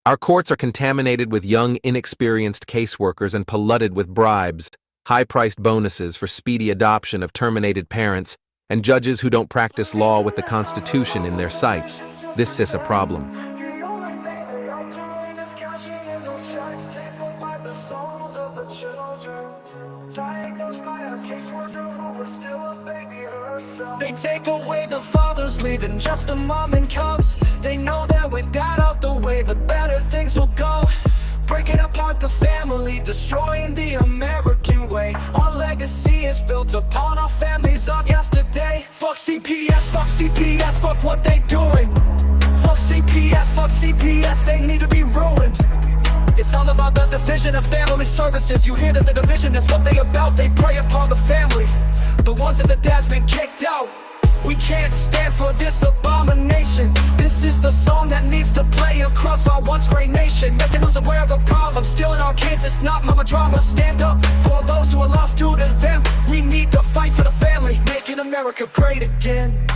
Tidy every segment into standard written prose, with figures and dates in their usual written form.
Our courts are contaminated with young, inexperienced caseworkers and polluted with bribes, high-priced bonuses for speedy adoption of terminated parents, and judges who don't practice law with the Constitution in their sights. This is a problem. They take away the fathers, leaving just a mom and cubs. They know that with that out the way, the better things will go. Breaking apart the family, destroying the American way. Our legacy is built upon our families of yesterday. Fuck CPS, fuck what they doing. Fuck CPS, they need to be ruined. It's all about the division of family services. You hear that the division, that's what they about. They prey upon the family, the ones that the dad's been kicked out. We can't stand for this abomination. This is the song that needs to play across our once great nation. Making us aware of the problem, stealing our kids, it's not mama drama. Stand up for those who are lost to them. We need to fight for the family, making America great again.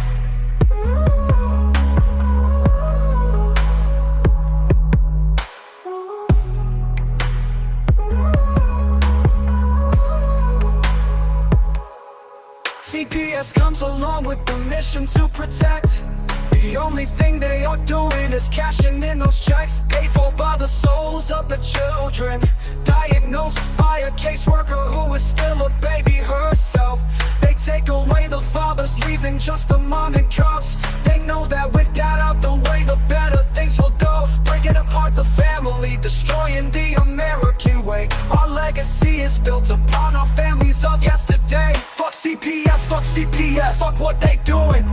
CPS comes along with the mission to protect. The only thing they are doing is cashing in those checks, paid for by the souls of the children, diagnosed by a caseworker who is still a baby herself. They take away the fathers, leaving just a mom and cubs. They know that with that out the way, the better things will go. Breaking apart the family, destroying the American way. Our legacy is built upon our families of yesterday. Fuck CPS, fuck what they doing.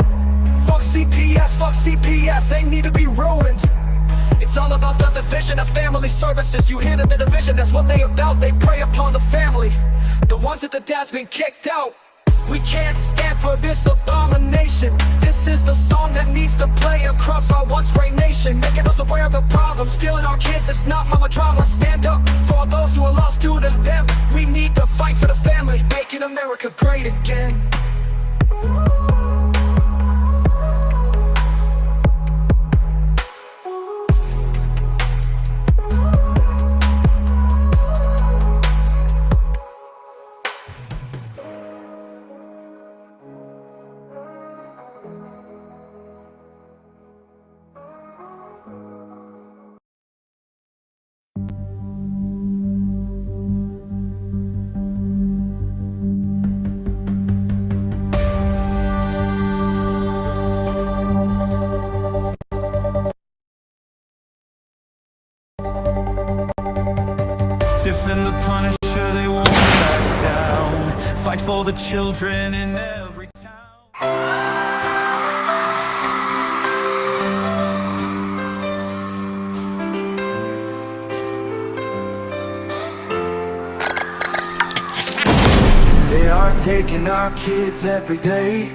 Fuck CPS, they need to be ruined. It's all about the division of family services. You hear that the division, that's what they about. They prey upon the family, the ones that the dad's been kicked out. We can't stand for this abomination. This is the song that needs to play across our once great nation. Making us aware of the problem, stealing our kids, it's not mama drama. Stand up for those who are lost to them. We need to fight for the family, making America great again. Tiff and the Punisher, they won't back down. Fight for the children in every town. They are taking our kids every day.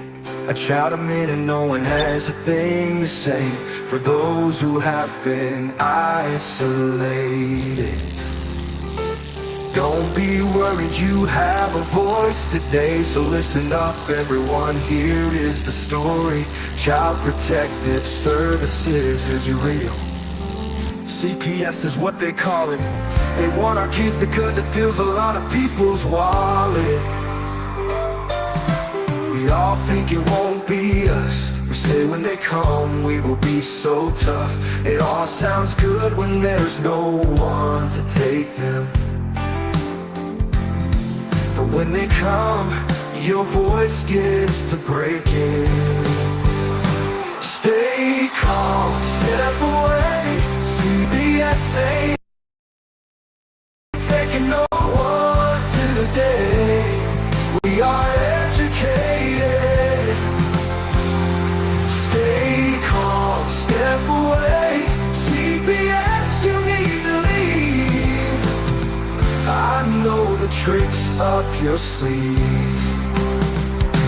A child a minute, no one has a thing to say. For those who have been isolated, don't be worried, you have a voice today. So listen up everyone, here is the story. Child Protective Services is real. CPS is what they call it. They want our kids because it fills a lot of people's wallet. We all think it won't be us. We say when they come we will be so tough. It all sounds good when there's no one to take them. But when they come, your voice gets to breaking. Stay calm, step away. CPS ain't taking no one today. We are educated. Stay calm, step away. CPS, you need to leave. I know the tricks up your sleeve.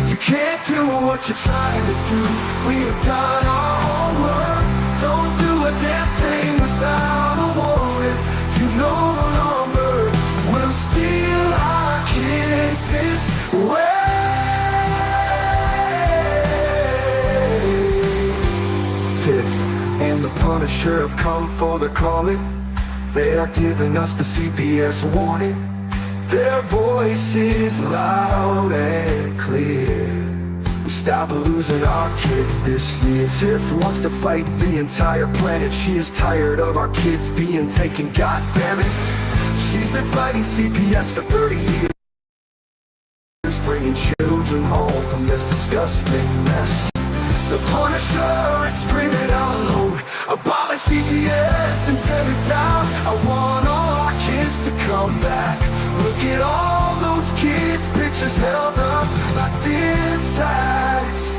You can't do what you're trying to do. We have done our homework. Don't do a damn thing without a warrant. You no longer will steal our kids this way. Tiff and the Punisher. Punisher have come for the calling. They are giving us the CPS warning. Their voice is loud and clear. We stop losing our kids this year. Tiff wants to fight the entire planet. She is tired of our kids being taken, god damn it. She's been fighting CPS for 30 years, bringing children home from this disgusting mess. The Punisher is screaming out loud, abolish CPS and tear it down. I want all our kids to come back. Look at all those kids' pictures held up like thin tags.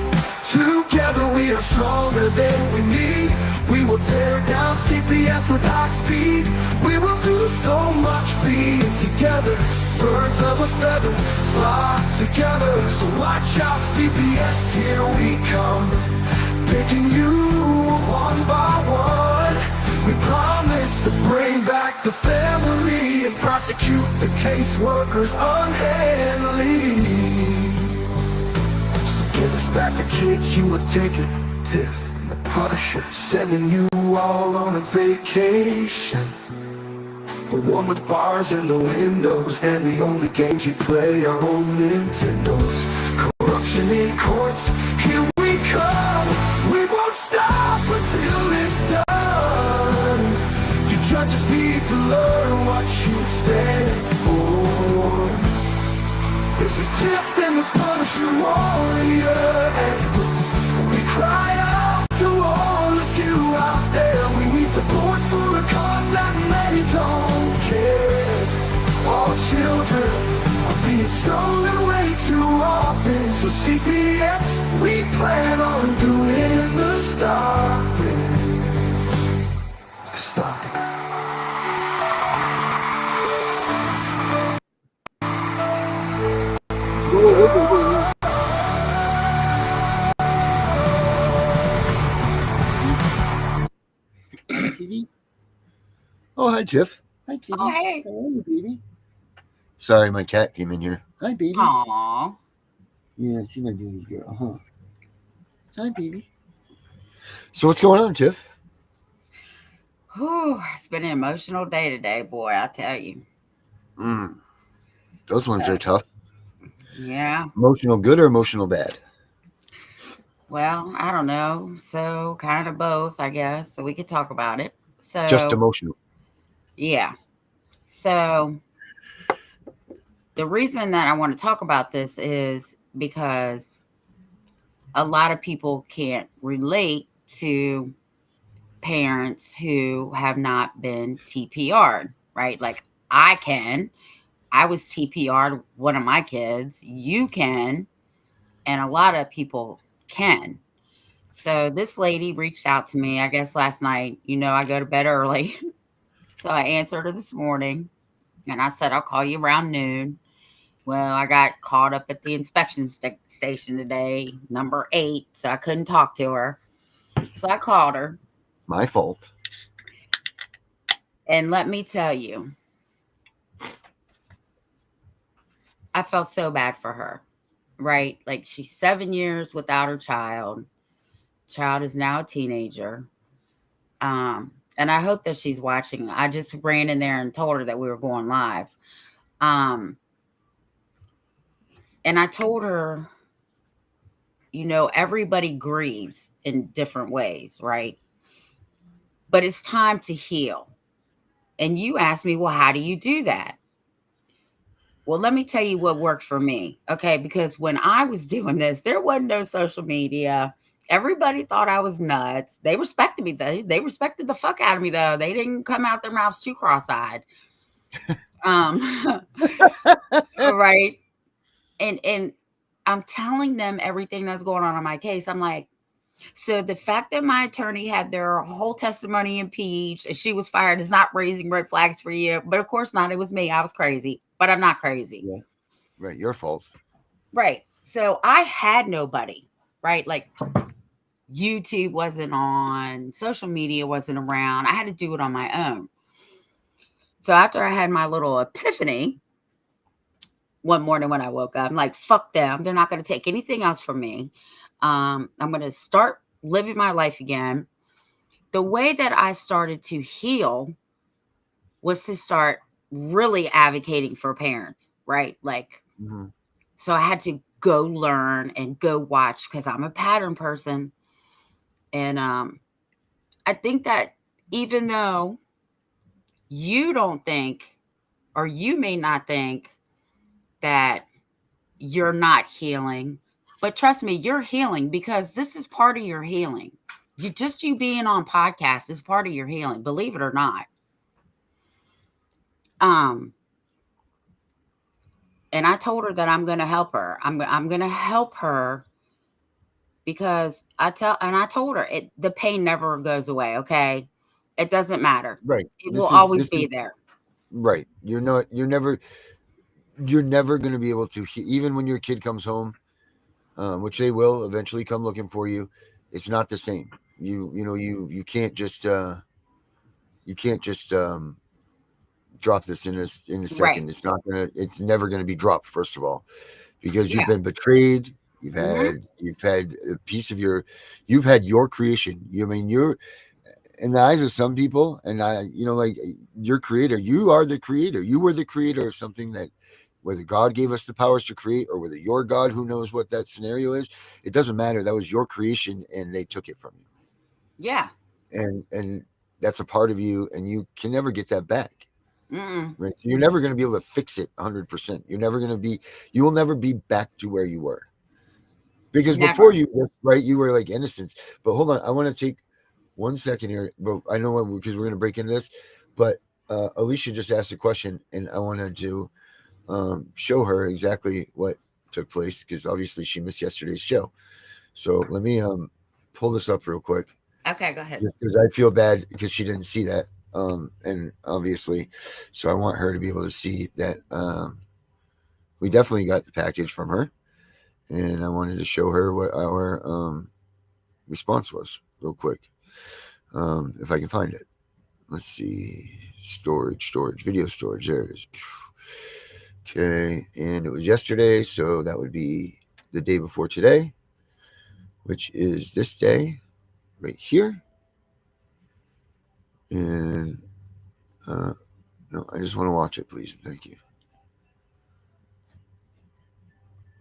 Together we are stronger than we need. We will tear down CPS with high speed. We will do so much being together. Birds of a feather fly together. So watch out CPS, here we come. Picking you one by one. We promise to bring back the family and prosecute the caseworkers unhandily. So give us back the kids you have taken. Tiff and the Punisher sending you all on a vacation. The one with bars in the windows, and the only games you play are on Nintendos. Corruption in courts, here we come. We won't stop until it's done. You judges need to learn what you stand for. This is Tiff and the Punisher warrior, and we cry out to all of you out there. We need support for a cause that many don't care. All children are being stolen way too often. So CPS, we plan on doing the stopping. Stopping. Oh, hi, Tiff. Hi, Kitty. Oh, hey. How are you, baby? Sorry, my cat came in here. Hi, baby. Aww. Yeah, she's my baby girl, huh? Hi, baby. So what's going on, Tiff? Whew, it's been an emotional day today, boy, I tell you. Those ones are tough. Yeah. Emotional good or emotional bad? Well, I don't know. So kind of both, I guess. So we could talk about it. So Just emotional. Yeah. So the reason that I want to talk about this is because a lot of people can't relate to parents who have not been TPR'd, right? Like I can. I was TPR'd one of my kids. You can. And a lot of people can. So this lady reached out to me, I guess last night. You know, I go to bed early. So I answered her this morning. And I said, I'll call you around noon. Well, I got caught up at the inspection station today, number 8. So I couldn't talk to her. So I called her. My fault. And let me tell you, I felt so bad for her, right? Like she's 7 years without her child. Child is now a teenager. And I hope that she's watching. I just ran in there and told her that we were going live. And I told her, you know, everybody grieves in different ways, right? But it's time to heal. And you asked me, well, how do you do that? Well, let me tell you what worked for me. Okay. Because when I was doing this, there wasn't no social media. Everybody thought I was nuts. They respected me though. They respected the fuck out of me though. They didn't come out their mouths too cross-eyed. Right. And I'm telling them everything that's going on in my case. I'm like, so the fact that my attorney had their whole testimony impeached and she was fired is not raising red flags for you. But of course not. It was me. I was crazy, but I'm not crazy. Yeah. Right. Your fault. Right. So I had nobody, right? Like YouTube wasn't on, social media wasn't around. I had to do it on my own. So after I had my little epiphany one morning when I woke up, I'm like, fuck them. They're not going to take anything else from me. I'm going to start living my life again. the way that I started to heal was to start really advocating for parents, right? Like, Mm-hmm. so I had to go learn and go watch because I'm a pattern person. And I think that even though you don't think, or you may not think that you're not healing, but trust me, you're healing because this is part of your healing. You being on podcast is part of your healing, believe it or not. And I told her that I'm going to help her. I'm going to help her because I told her the pain never goes away. Okay. It doesn't matter. Right. It will always be This is there. right. You're never going to be able to, even when your kid comes home, which they will eventually come looking for you. It's not the same. You can't just drop this in a second. Right. It's never gonna be dropped, first of all, because you've Yeah. been betrayed. You've Mhm. had a piece of you've had your creation. You're in the eyes of some people, and like your creator, you are the creator. You were the creator of something that, whether God gave us the powers to create or whether your God, who knows what that scenario is, it doesn't matter. That was your creation and they took it from you. Yeah. And that's a part of you, and you can never get that back. Mm-mm. Right? So you're never going to be able to fix it 100%. You will never be back to where you were. Because before Never. you were like innocence. But hold on, I want to take 1 second here, but I know because we're going to break into this, but Alicia just asked a question, and I wanted to show her exactly what took place, because obviously she missed yesterday's show. So let me pull this up real quick. Okay, go ahead. Because I feel bad because she didn't see that. And obviously, so I want her to be able to see that we definitely got the package from her, and I wanted to show her what our response was real quick. If I can find it. Let's see. Storage, video storage. There it is. Okay, and it was yesterday, so that would be the day before today, which is this day right here. And no, I just want to watch it, please. Thank you.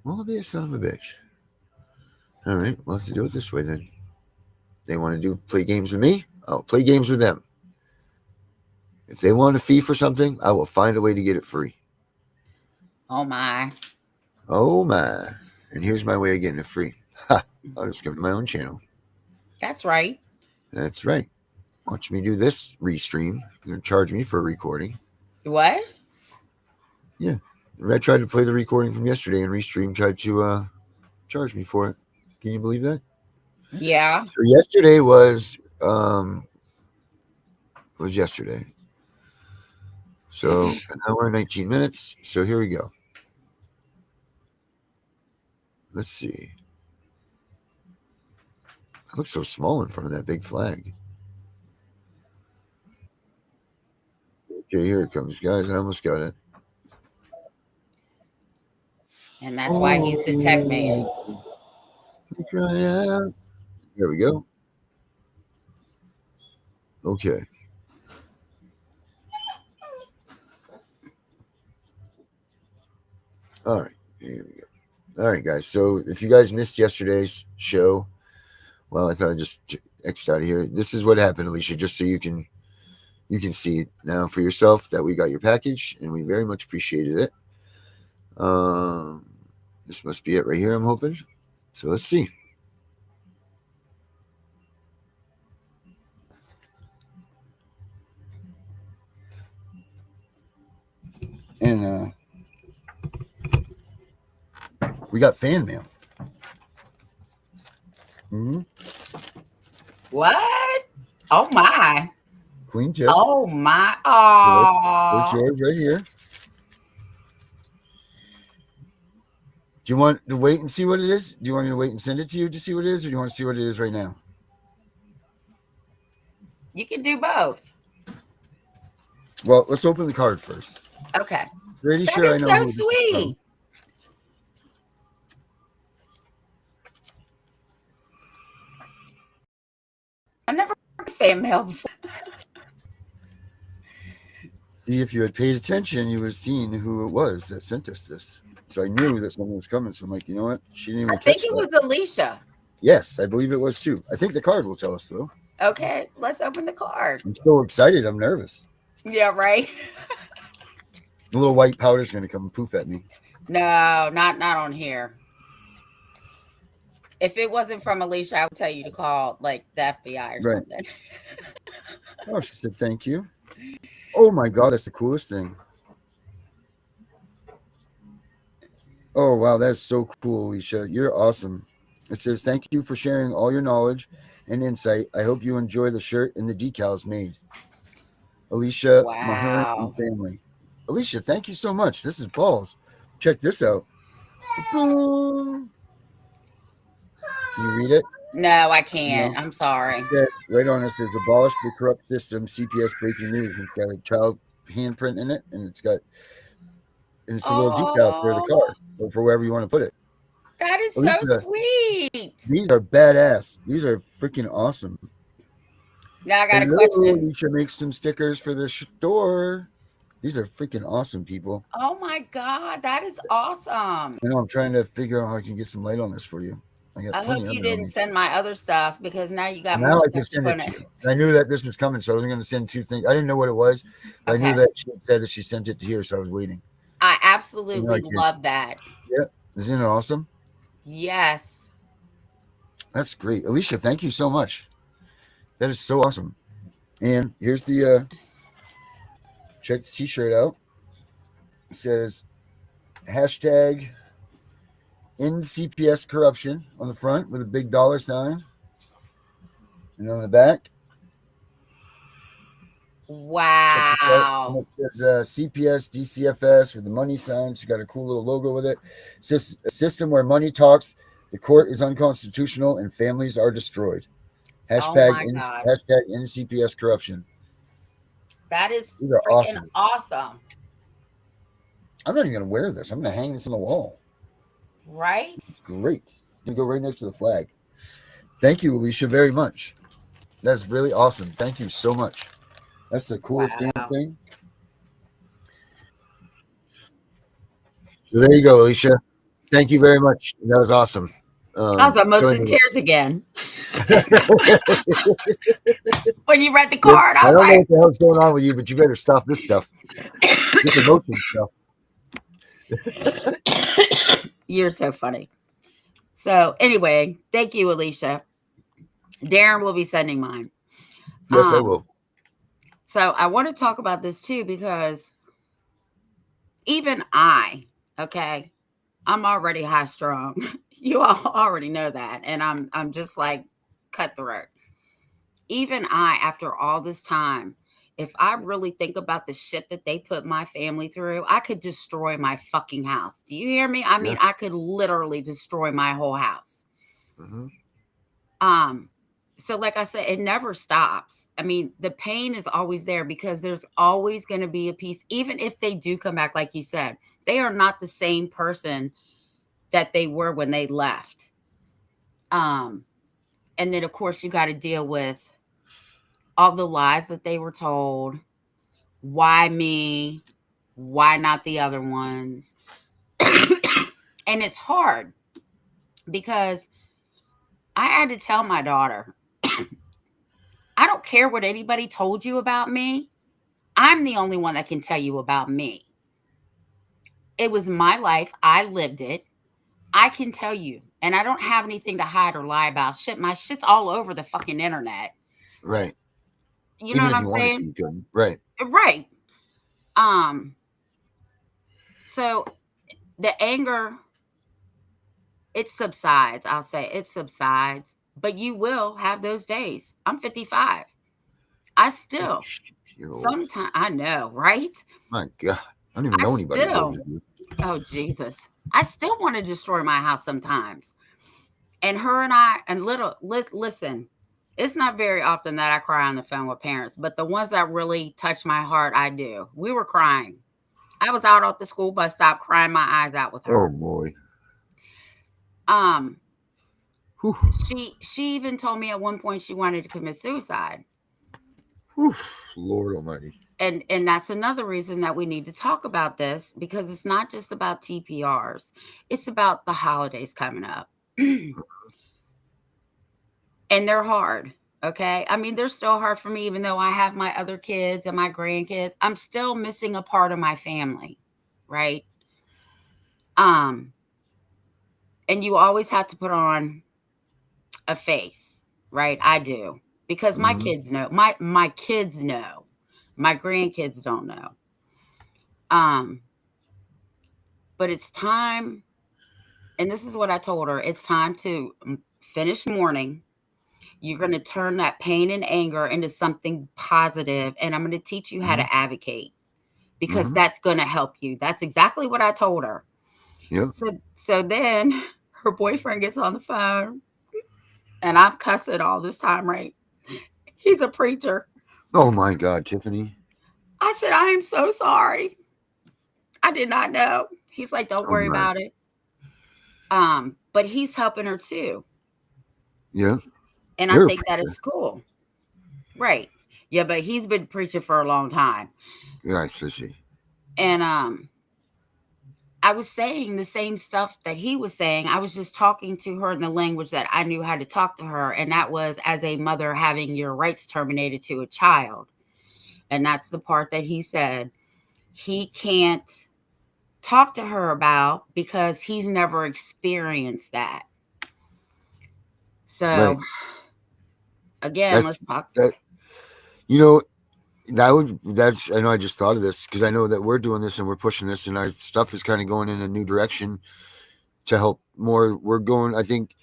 Well, I'll be a son of a bitch. All right, we'll have to do it this way then. They want to play games with me? I'll play games with them. If they want a fee for something, I will find a way to get it free. Oh my. Oh my. And here's my way of getting it free. Ha! I'll just come to my own channel. That's right. That's right. Watch me do this restream. You're going to charge me for a recording. What? Yeah. I tried to play the recording from yesterday, and Restream tried to charge me for it. Can you believe that? Yeah. So yesterday was yesterday. So an hour and 19 minutes. So here we go. Let's see. It looks so small in front of that big flag. Okay, here it comes, guys. I almost got it. And that's why he's the tech man. There we go. Okay. All right. Here we go. All right, guys. So if you guys missed yesterday's show, well, I thought I just X'd out of here. This is what happened, Alicia, just so you can see now for yourself that we got your package, and we very much appreciated it. This must be it right here, I'm hoping. So let's see. And we got fan mail. Mm-hmm. What? Oh my. Queen Tiff. Oh my. Oh. There's yours right here. Do you want to wait and see what it is? Do you want me to wait and send it to you to see what it is, or do you want to see what it is right now? You can do both. Well, let's open the card first. Okay. Pretty That sure I is know so who this is from. sweet. I never fan mail before. See, if you had paid attention, you would have seen who it was that sent us this. So I knew that someone was coming. So I'm like, you know what? She didn't even I think catch it that. was Alicia. Yes, I believe it was too. I think the card will tell us though. Okay, let's open the card. I'm so excited. I'm nervous. Yeah, right. The little white powder is going to come and poof at me. No, not on here. If it wasn't from Alicia, I would tell you to call like the FBI or something. Oh, she said thank you. Oh my God, that's the coolest thing. Oh wow, that's so cool, Alicia. You're awesome. It says thank you for sharing all your knowledge and insight. I hope you enjoy the shirt and the decals made. Alicia, Maher, Wow. and family. Alicia, thank you so much. This is balls. Check this out. Boom. Can you read it? No, I can't. No. I'm sorry. It says, right on it says abolish the corrupt system, CPS breaking news. It's got a child handprint in it, and it's a little decal for the car or for wherever you want to put it. That is Alicia, so sweet. These are badass. These are freaking awesome. Now I got a question. Alicia makes some stickers for the store. These are freaking awesome, people. Oh my God, that is awesome. I know I'm trying to figure out how I can get some light on this for you. I hope you didn't send my other stuff because now you got now more I can stuff send it to you. I knew that this was coming, so I wasn't going to send two things. I didn't know what it was. But Okay. I knew that she said that she sent it to here, so I was waiting. I absolutely love that. Yeah, isn't it awesome? Yes. That's great, Alicia. Thank you so much. That is so awesome. And here's the check the T-shirt out. It says hashtag end CPS corruption on the front with a big dollar sign, and on the back, wow. And it says CPS DCFS with the money sign. It's got a cool little logo with it. It's just a system where money talks, the court is unconstitutional, and families are destroyed. Hashtag end CPS corruption. That is freaking awesome. I'm not even gonna wear this. I'm gonna hang this on the wall. Right? Great. You go right next to the flag. Thank you, Alicia, very much. That's really awesome. Thank you so much. That's the coolest damn thing. So there you go, Alicia. Thank you very much. That was awesome. I was almost in tears again. When you read the card, I was like, I don't know what the hell's going on with you, but you better stop this stuff. This emotion stuff. You're so funny. So anyway, thank you, Alicia. Darren will be sending mine. Yes, I will. So I want to talk about this too, because even okay, I'm already high strung. You all already know that. And I'm just like cutthroat. Even after all this time, if I really think about the shit that they put my family through, I could destroy my fucking house. Do you hear me? I mean, I could literally destroy my whole house. Mm-hmm. So like I said, it never stops. I mean, the pain is always there because there's always going to be a piece, even if they do come back, like you said, they are not the same person that they were when they left. And then of course you got to deal with all the lies that they were told. Why me? Why not the other ones? And it's hard because I had to tell my daughter, I don't care what anybody told you about me. I'm the only one that can tell you about me. It was my life. I lived it. I can tell you. And I don't have anything to hide or lie about. Shit, my shit's all over the fucking internet. Right. You know what I'm saying? Right. Right. So the anger, it subsides. I'll say it subsides, but you will have those days. I'm 55. I still sometimes, I know, right? My God. I don't even know anybody. Oh, Jesus. I still want to destroy my house sometimes. And her and I, and listen, it's not very often that I cry on the phone with parents, but the ones that really touch my heart, I do. We were crying. I was out at the school bus stop crying my eyes out with her. Oh boy. She even told me at one point she wanted to commit suicide. Whew, Lord Almighty. And that's another reason that we need to talk about this, because it's not just about TPRs. It's about the holidays coming up. And they're hard. Okay. I mean, they're still hard for me, even though I have my other kids and my grandkids. I'm still missing a part of my family. Right. Um, and you always have to put on a face, right? I do, because my Mm-hmm. kids know. My kids know. My grandkids don't know. Um, but it's time, and this is what I told her. It's time to finish mourning. You're going to turn that pain and anger into something positive, and I'm going to teach you how Mm-hmm. to advocate, because Mm-hmm. that's going to help you. That's exactly what I told her. Yep. So then her boyfriend gets on the phone, and I'm cussing all this time, right? He's a preacher. Oh my God, Tiffany. I said, I am so sorry. I did not know. He's like, don't Oh worry my. about it. But he's helping her too. Yeah. And I You're a think that preacher. is cool. Right. Yeah, but he's been preaching for a long time. Yeah, I see. And I was saying the same stuff that he was saying. I was just talking to her in the language that I knew how to talk to her. And that was, as a mother, having your rights terminated to a child. And that's the part that he said he can't talk to her about, because he's never experienced that. Right. So again, let's That's talk. that. You know, that's I know I just thought of this because I know that we're doing this and we're pushing this and our stuff is kind of going in a new direction to help more. We're going, I think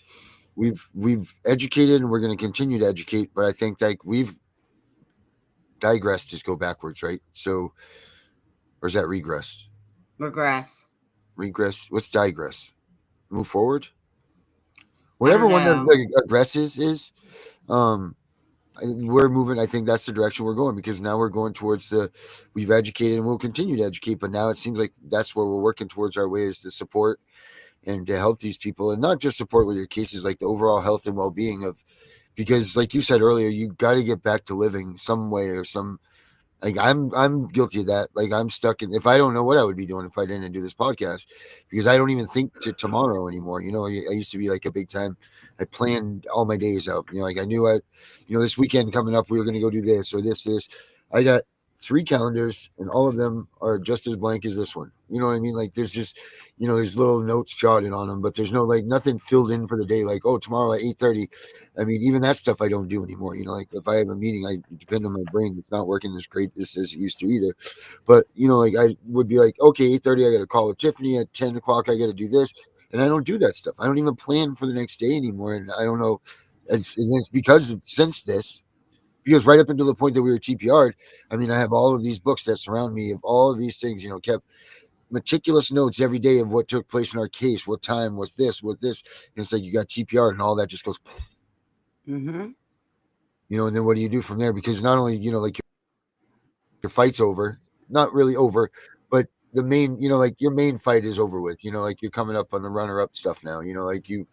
we've educated and we're going to continue to educate, but I think like we've digressed, just go backwards, right? So, or is that regress? Regress. Regress? What's digress? Move forward? I Whatever don't one of know. the aggresses is, um, we're moving. I think that's the direction we're going because now we're going towards we've educated and we'll continue to educate, but now it seems like that's where we're working towards our ways to support and to help these people and not just support with your cases, like the overall health and well-being of, because like you said earlier, you got to get back to living some way or some, like I'm guilty of that. Like I'm stuck in, if I don't know what I would be doing if I didn't do this podcast, because I don't even think to tomorrow anymore. You know, I used to be like a big time. I planned all my days out. You know, like I knew this weekend coming up we were going to go do this or this. I got 3 calendars and all of them are just as blank as this one. You know what I mean? Like there's just, there's little notes jotted on them, but there's no like nothing filled in for the day. Like, oh, tomorrow at 8:30. I mean, even that stuff I don't do anymore. You know, like if I have a meeting, I depend on my brain. It's not working as great as it used to either. But like I would be like, okay, 8:30, I got to call with Tiffany at 10 o'clock. I got to do this, and I don't do that stuff. I don't even plan for the next day anymore, and I don't know. It's because since this. Because right up until the point that we were TPR'd, I mean, I have all of these books that surround me of all of these things, kept meticulous notes every day of what took place in our case, what time, what's this. And it's like you got TPR and all that just goes, Mm-hmm. and then what do you do from there? Because not only, like your fight's over, not really over, but the main, like your main fight is over with, like you're coming up on the runner up stuff now, like you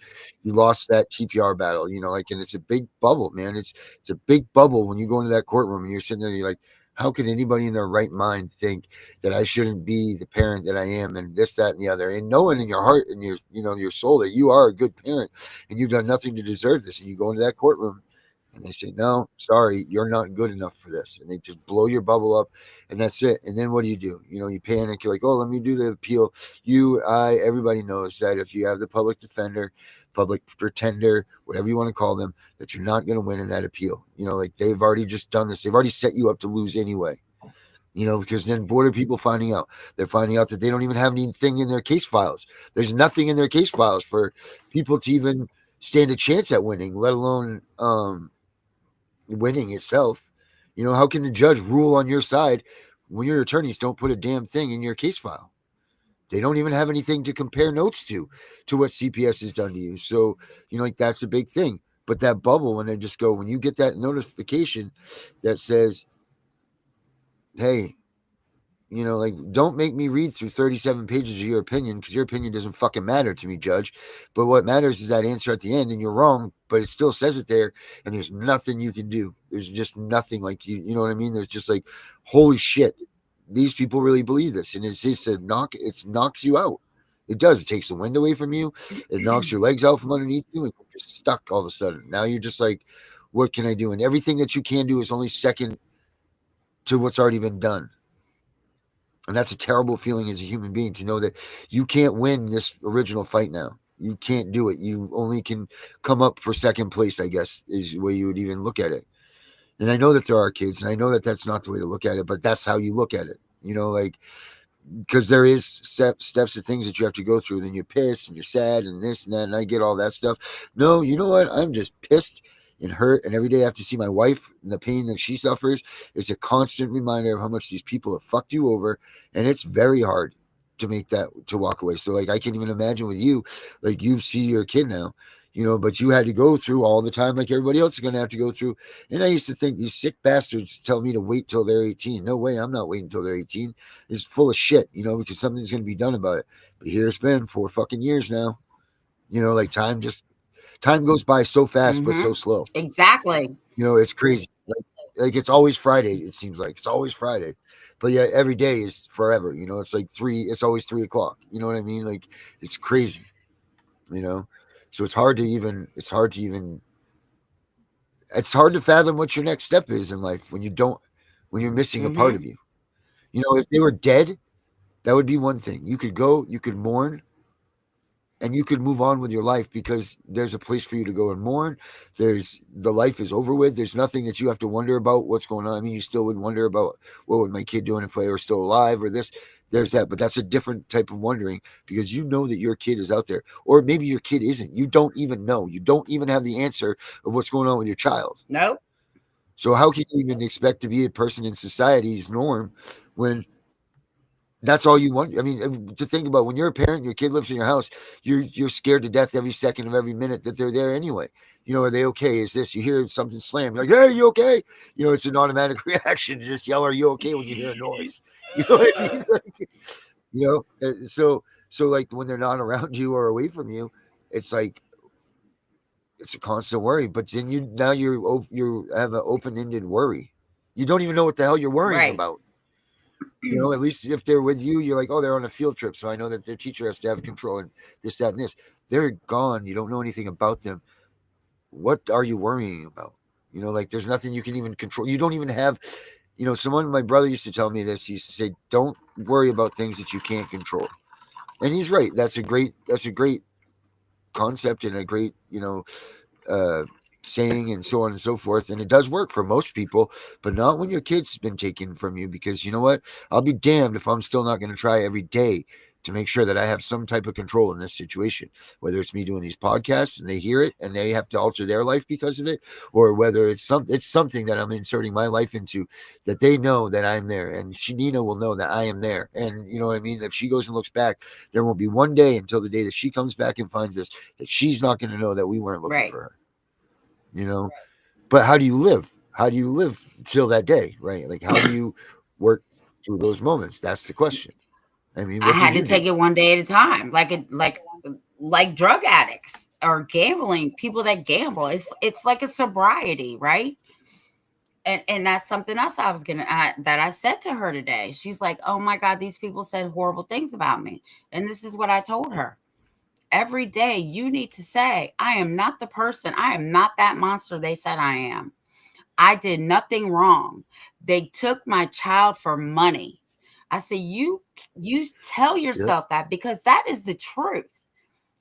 lost that TPR battle, like, and it's a big bubble, man. It's a big bubble when you go into that courtroom and you're sitting there, you're like, how could anybody in their right mind think that I shouldn't be the parent that I am and this, that, and the other, and knowing in your heart and your, your soul that you are a good parent and you've done nothing to deserve this. And you go into that courtroom and they say, no, sorry, you're not good enough for this. And they just blow your bubble up and that's it. And then what do? You panic. You're like, oh, let me do the appeal. Everybody knows that if you have the public defender, public pretender, whatever you want to call them, that you're not going to win in that appeal. Like they've already just done this. They've already set you up to lose anyway. Because then what are people finding out? They're finding out that they don't even have anything in their case files. There's nothing in their case files for people to even stand a chance at winning, let alone winning itself. How can the judge rule on your side when your attorneys don't put a damn thing in your case file? They don't even have anything to compare notes to what CPS has done to you. So, like that's a big thing. But that bubble, when they just go, when you get that notification that says, hey, like don't make me read through 37 pages of your opinion because your opinion doesn't fucking matter to me, judge. But what matters is that answer at the end, and you're wrong. but it still says it there, and there's nothing you can do. There's just nothing, like, you know what I mean? There's just like, holy shit, these people really believe this, and it's just it knocks you out. It does. It takes the wind away from you. It knocks your legs out from underneath you, and you're just stuck all of a sudden. Now you're just like, what can I do? And everything that you can do is only second to what's already been done. And that's a terrible feeling as a human being, to know that you can't win this original fight now. You can't do it. You only can come up for second place, I guess, is the way you would even look at it. And I know that there are kids, and I know that that's not the way to look at it, but that's how you look at it. You know, like, because there is steps of things that you have to go through. Then you're pissed and you're sad and this and that, and I get all that stuff. No, you know what? I'm just pissed and hurt, and every day I have to see my wife and the pain that she suffers. It's a constant reminder of how much these people have fucked you over, and it's very hard to walk away. So, like, I can even imagine with you, like, you see your kid now, you know, but you had to go through all the time like everybody else is going to have to go through. And I used to think, these sick bastards tell me to wait till they're 18. No way, I'm not waiting until they're 18. It's full of shit, you know, because something's going to be done about it. But here it's been 4 fucking years now. You know, like, time goes by so fast, but so slow. Exactly. You know, it's crazy. Like it's always Friday. It seems like it's always Friday, but yeah, every day is forever. You know, it's like it's always 3 o'clock. You know what I mean? Like, it's crazy, you know? So it's hard to fathom what your next step is in life when you're missing a part of you. You know, if they were dead, that would be one thing. You could go, you could mourn, and you could move on with your life, because there's a place for you to go and mourn. The life is over with. There's nothing that you have to wonder about what's going on. I mean, you still would wonder about, what would my kid doing if they were still alive, or this, there's that, but that's a different type of wondering, because you know that your kid is out there, or maybe your kid isn't. You don't even know. You don't even have the answer of what's going on with your child. Nope. So how can you even expect to be a person in society's norm when that's all you want? I mean, to think about, when you're a parent, your kid lives in your house, you're scared to death every second of every minute that they're there anyway. You know, are they okay? Is this, you hear something slam, you're like, hey, you okay? You know, it's an automatic reaction to just yell, are you okay, when you hear a noise? You know what I mean? Like, you know, so like, when they're not around you or away from you, it's like, it's a constant worry. But then you have an open-ended worry. You don't even know what the hell you're worrying about. You know, at least if they're with you, you're like, oh, they're on a field trip, so I know that their teacher has to have control, and this, that, and this. They're gone. You don't know anything about them. What are you worrying about? You know, like, there's nothing you can even control. You don't even have, you know, my brother used to tell me this. He used to say, don't worry about things that you can't control. And he's right. That's a great concept, and a great, you know, saying, and so on and so forth. And it does work for most people, but not when your kid's been taken from you, because you know what? I'll be damned if I'm still not going to try every day to make sure that I have some type of control in this situation, whether it's me doing these podcasts and they hear it and they have to alter their life because of it, or whether it's something that I'm inserting my life into, that they know that I'm there, and Nina will know that I am there. And you know what I mean? If she goes and looks back, there won't be one day until the day that she comes back and finds us that she's not going to know that we weren't looking for her. You know, but how do you live? How do you live till that day, right? Like, how do you work through those moments? That's the question. I mean, I had to take it one day at a time, like drug addicts or gambling, people that gamble. It's like a sobriety, right? And that's something else that I said to her today. She's like, oh my God, these people said horrible things about me. And this is what I told her. Every day you need to say, I am not the person. I am not that monster they said I am. I did nothing wrong. They took my child for money. I said, you tell yourself that, because that is the truth.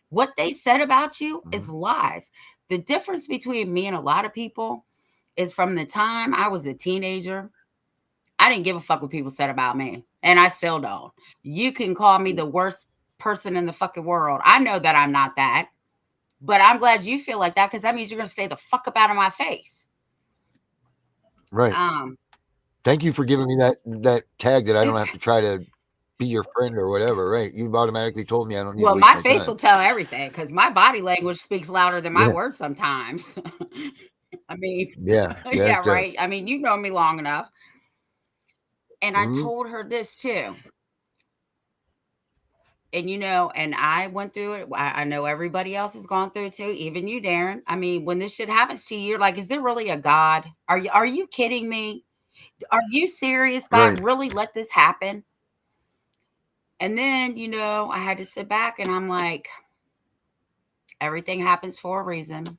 What they said about you is lies. The difference between me and a lot of people is, from the time I was a teenager, I didn't give a fuck what people said about me. And I still don't. You can call me the worst person in the fucking world. I know that I'm not that, but I'm glad you feel like that, because that means you're going to stay the fuck up out of my face. Right. Thank you for giving me that tag that I don't have to try to be your friend or whatever. Right. You automatically told me I don't need to waste my face will tell everything, because my body language speaks louder than my words sometimes. I mean, yeah, right. I mean, you know me long enough. And I told her this too. And and I went through it. I know everybody else has gone through it too, even you, Darren. I mean, when this shit happens to you, you're like, is there really a God? Are you kidding me? Are you serious? God Right. really let this happen? And then, I had to sit back and I'm like, everything happens for a reason.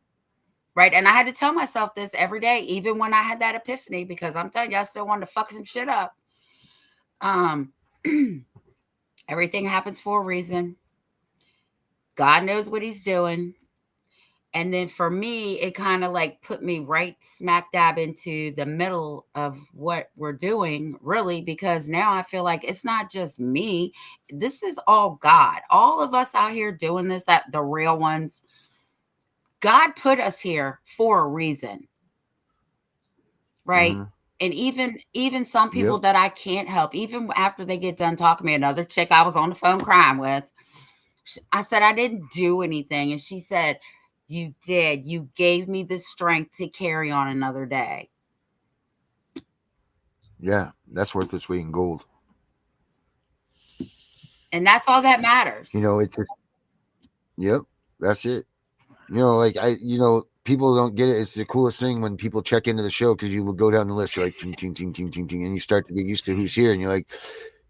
Right. And I had to tell myself this every day, even when I had that epiphany, because I'm telling you, I still wanted to fuck some shit up. Um, everything happens for a reason. God knows what he's doing. And then for me, it kind of like put me right smack dab into the middle of what we're doing, really, because now I feel like it's not just me. This is all God. All of us out here doing this, that the real ones. God put us here for a reason, right? Mm-hmm. And even some people Yep. that I can't help, even after they get done talking to me, another chick I was on the phone crying with, I said, I didn't do anything. And she said, you did. You gave me the strength to carry on another day. Yeah, that's worth its weight in gold. And that's all that matters. It's just, yep, that's it. People don't get it. It's the coolest thing when people check into the show because you will go down the list. You're like, ting, ting, ting, ting, ting, ting, and you start to get used to who's here. And you're like,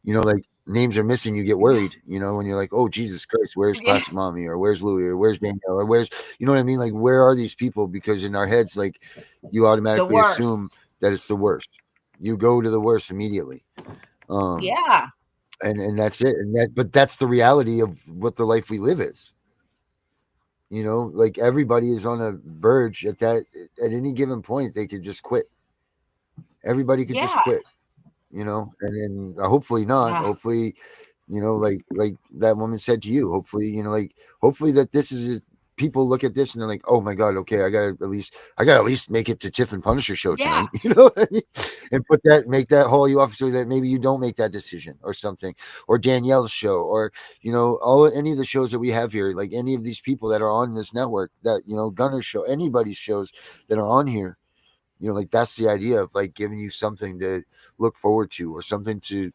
like names are missing. You get worried, when you're like, oh, Jesus Christ, where's Yeah. Classic Mommy? Or where's Louie? Or where's Danielle? Or where's, you know what I mean? Like, where are these people? Because in our heads, like, you The automatically assume worst. that it's the worst. You go to the worst immediately. Um, Yeah. and that's it. But that's the reality of what the life we live is. Like everybody is on a verge at any given point, they could just quit. Everybody could just Yeah. quit, and then hopefully not. Ah, Hopefully, like that woman said to you, hopefully, hopefully that this is people look at this and they're like, oh my God, okay, I gotta at least make it to Tiff and Punisher show yeah. tonight. You know what I mean? And make that haul you off so that maybe you don't make that decision or something, or Danielle's show, or any of the shows that we have here, like any of these people that are on this network, that Gunner's show, anybody's shows that are on here, like that's the idea of like giving you something to look forward to, or something to,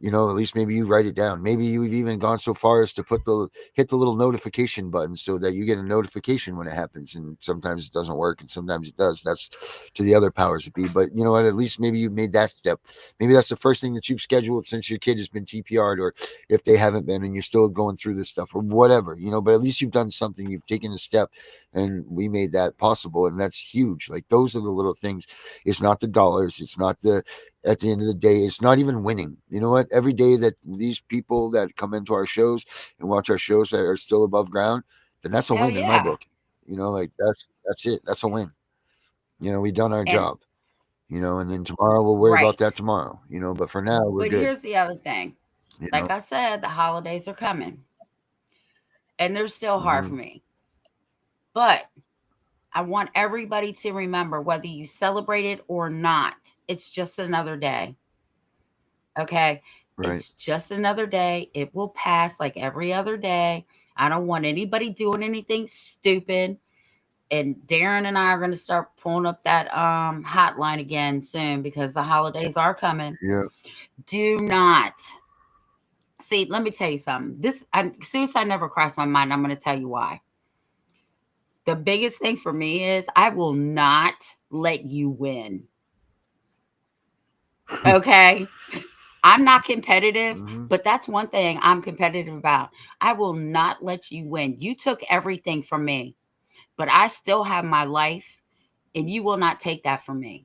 at least maybe you write it down. Maybe you've even gone so far as to hit the little notification button so that you get a notification when it happens. And sometimes it doesn't work and sometimes it does. That's to the other powers that be. But you know what? At least maybe you made that step. Maybe that's the first thing that you've scheduled since your kid has been TPR'd, or if they haven't been and you're still going through this stuff or whatever, but at least you've done something. You've taken a step and we made that possible. And that's huge. Like those are the little things. It's not the dollars. It's not at the end of the day, it's not even winning. You know what? Every day that these people that come into our shows and watch our shows that are still above ground, then that's a hell win in my yeah. book. Like that's it. That's a win. We've done our And job. And then tomorrow we'll worry about right. that tomorrow. But for now we're But good. here's the other thing. You Like know. I said, the holidays are coming. And they're still hard for Mm-hmm. me. But I want everybody to remember, whether you celebrate it or not, it's just another day. Okay. Right. It's just another day. It will pass like every other day. I don't want anybody doing anything stupid. And Darren and I are going to start pulling up that hotline again soon because the holidays are coming. Yeah. Do not see. Let me tell you something. Suicide never crossed my mind. I'm going to tell you why. The biggest thing for me is I will not let you win. Okay. I'm not competitive, Mm-hmm. but that's one thing I'm competitive about. I will not let you win. You took everything from me, but I still have my life, and you will not take that from me.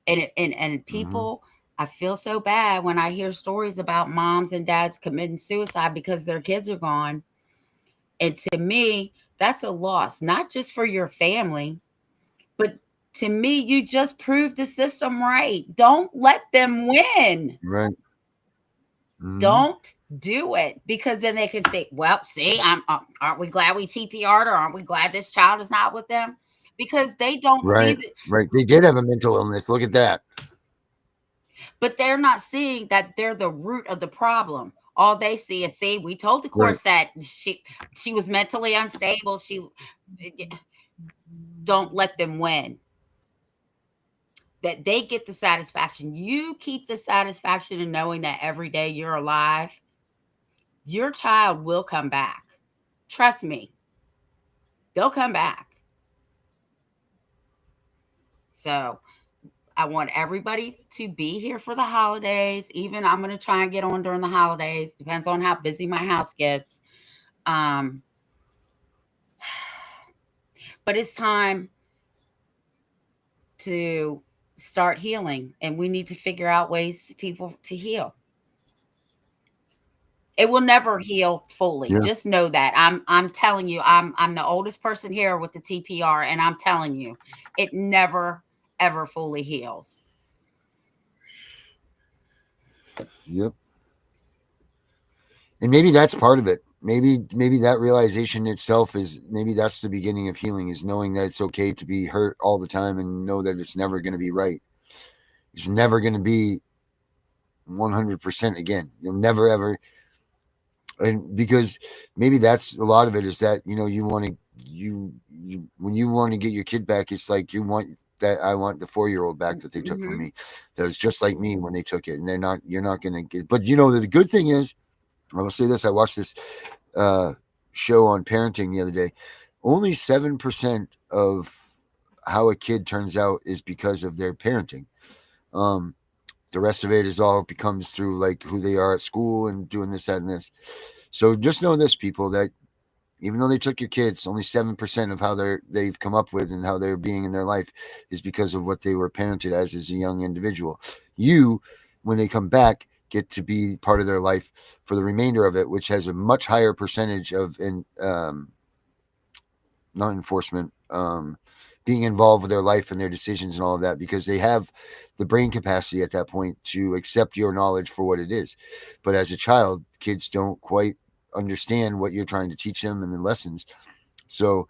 And Mm-hmm. people, I feel so bad when I hear stories about moms and dads committing suicide because their kids are gone. And to me, that's a loss, not just for your family, but to me, you just proved the system right. Don't let them win. Right. Mm-hmm. Don't do it, because then they can say, "Well, see, aren't we glad we TPR'd, or aren't we glad this child is not with them?" Because they don't see Right. that, Right. They did have a mental illness. Look at that. but they're not seeing that they're the root of the problem. All they see is, see, we told the Right. courts that she was mentally unstable. She don't let them win. That they get the satisfaction. You keep the satisfaction in knowing that every day you're alive. your child will come back. Trust me, they'll come back. So I want everybody to be here for the holidays. Even I'm going to try and get on during the holidays. Depends on how busy my house gets. Um, but it's time to start healing, and we need to figure out ways for people to heal. It will never heal fully. Yeah. Just know that. I'm telling you, I'm the oldest person here with the TPR, and I'm telling you, it never ever fully heals. Yep. And maybe that's part of it. Maybe that realization itself is, maybe that's the beginning of healing, is knowing that it's okay to be hurt all the time and know that it's never going to be right. It's never going to be 100% again. You'll never ever. And because maybe that's a lot of it, is that, you want to, when you want to get your kid back, it's like, you want that, I want the 4-year-old back that they took from me. That was just like me when they took it, and you're not going to get, but the good thing is, I will say this, I watched this show on parenting the other day. Only 7% of how a kid turns out is because of their parenting. The rest of it is all becomes through like who they are at school and doing this, that, and this. So just know this, people, that even though they took your kids, only 7% of how they've come up with and how they're being in their life is because of what they were parented as a young individual. You, when they come back, get to be part of their life for the remainder of it, which has a much higher percentage of not enforcement, being involved with their life and their decisions and all of that, because they have the brain capacity at that point to accept your knowledge for what it is. But as a child, kids don't quite understand what you're trying to teach them and the lessons. So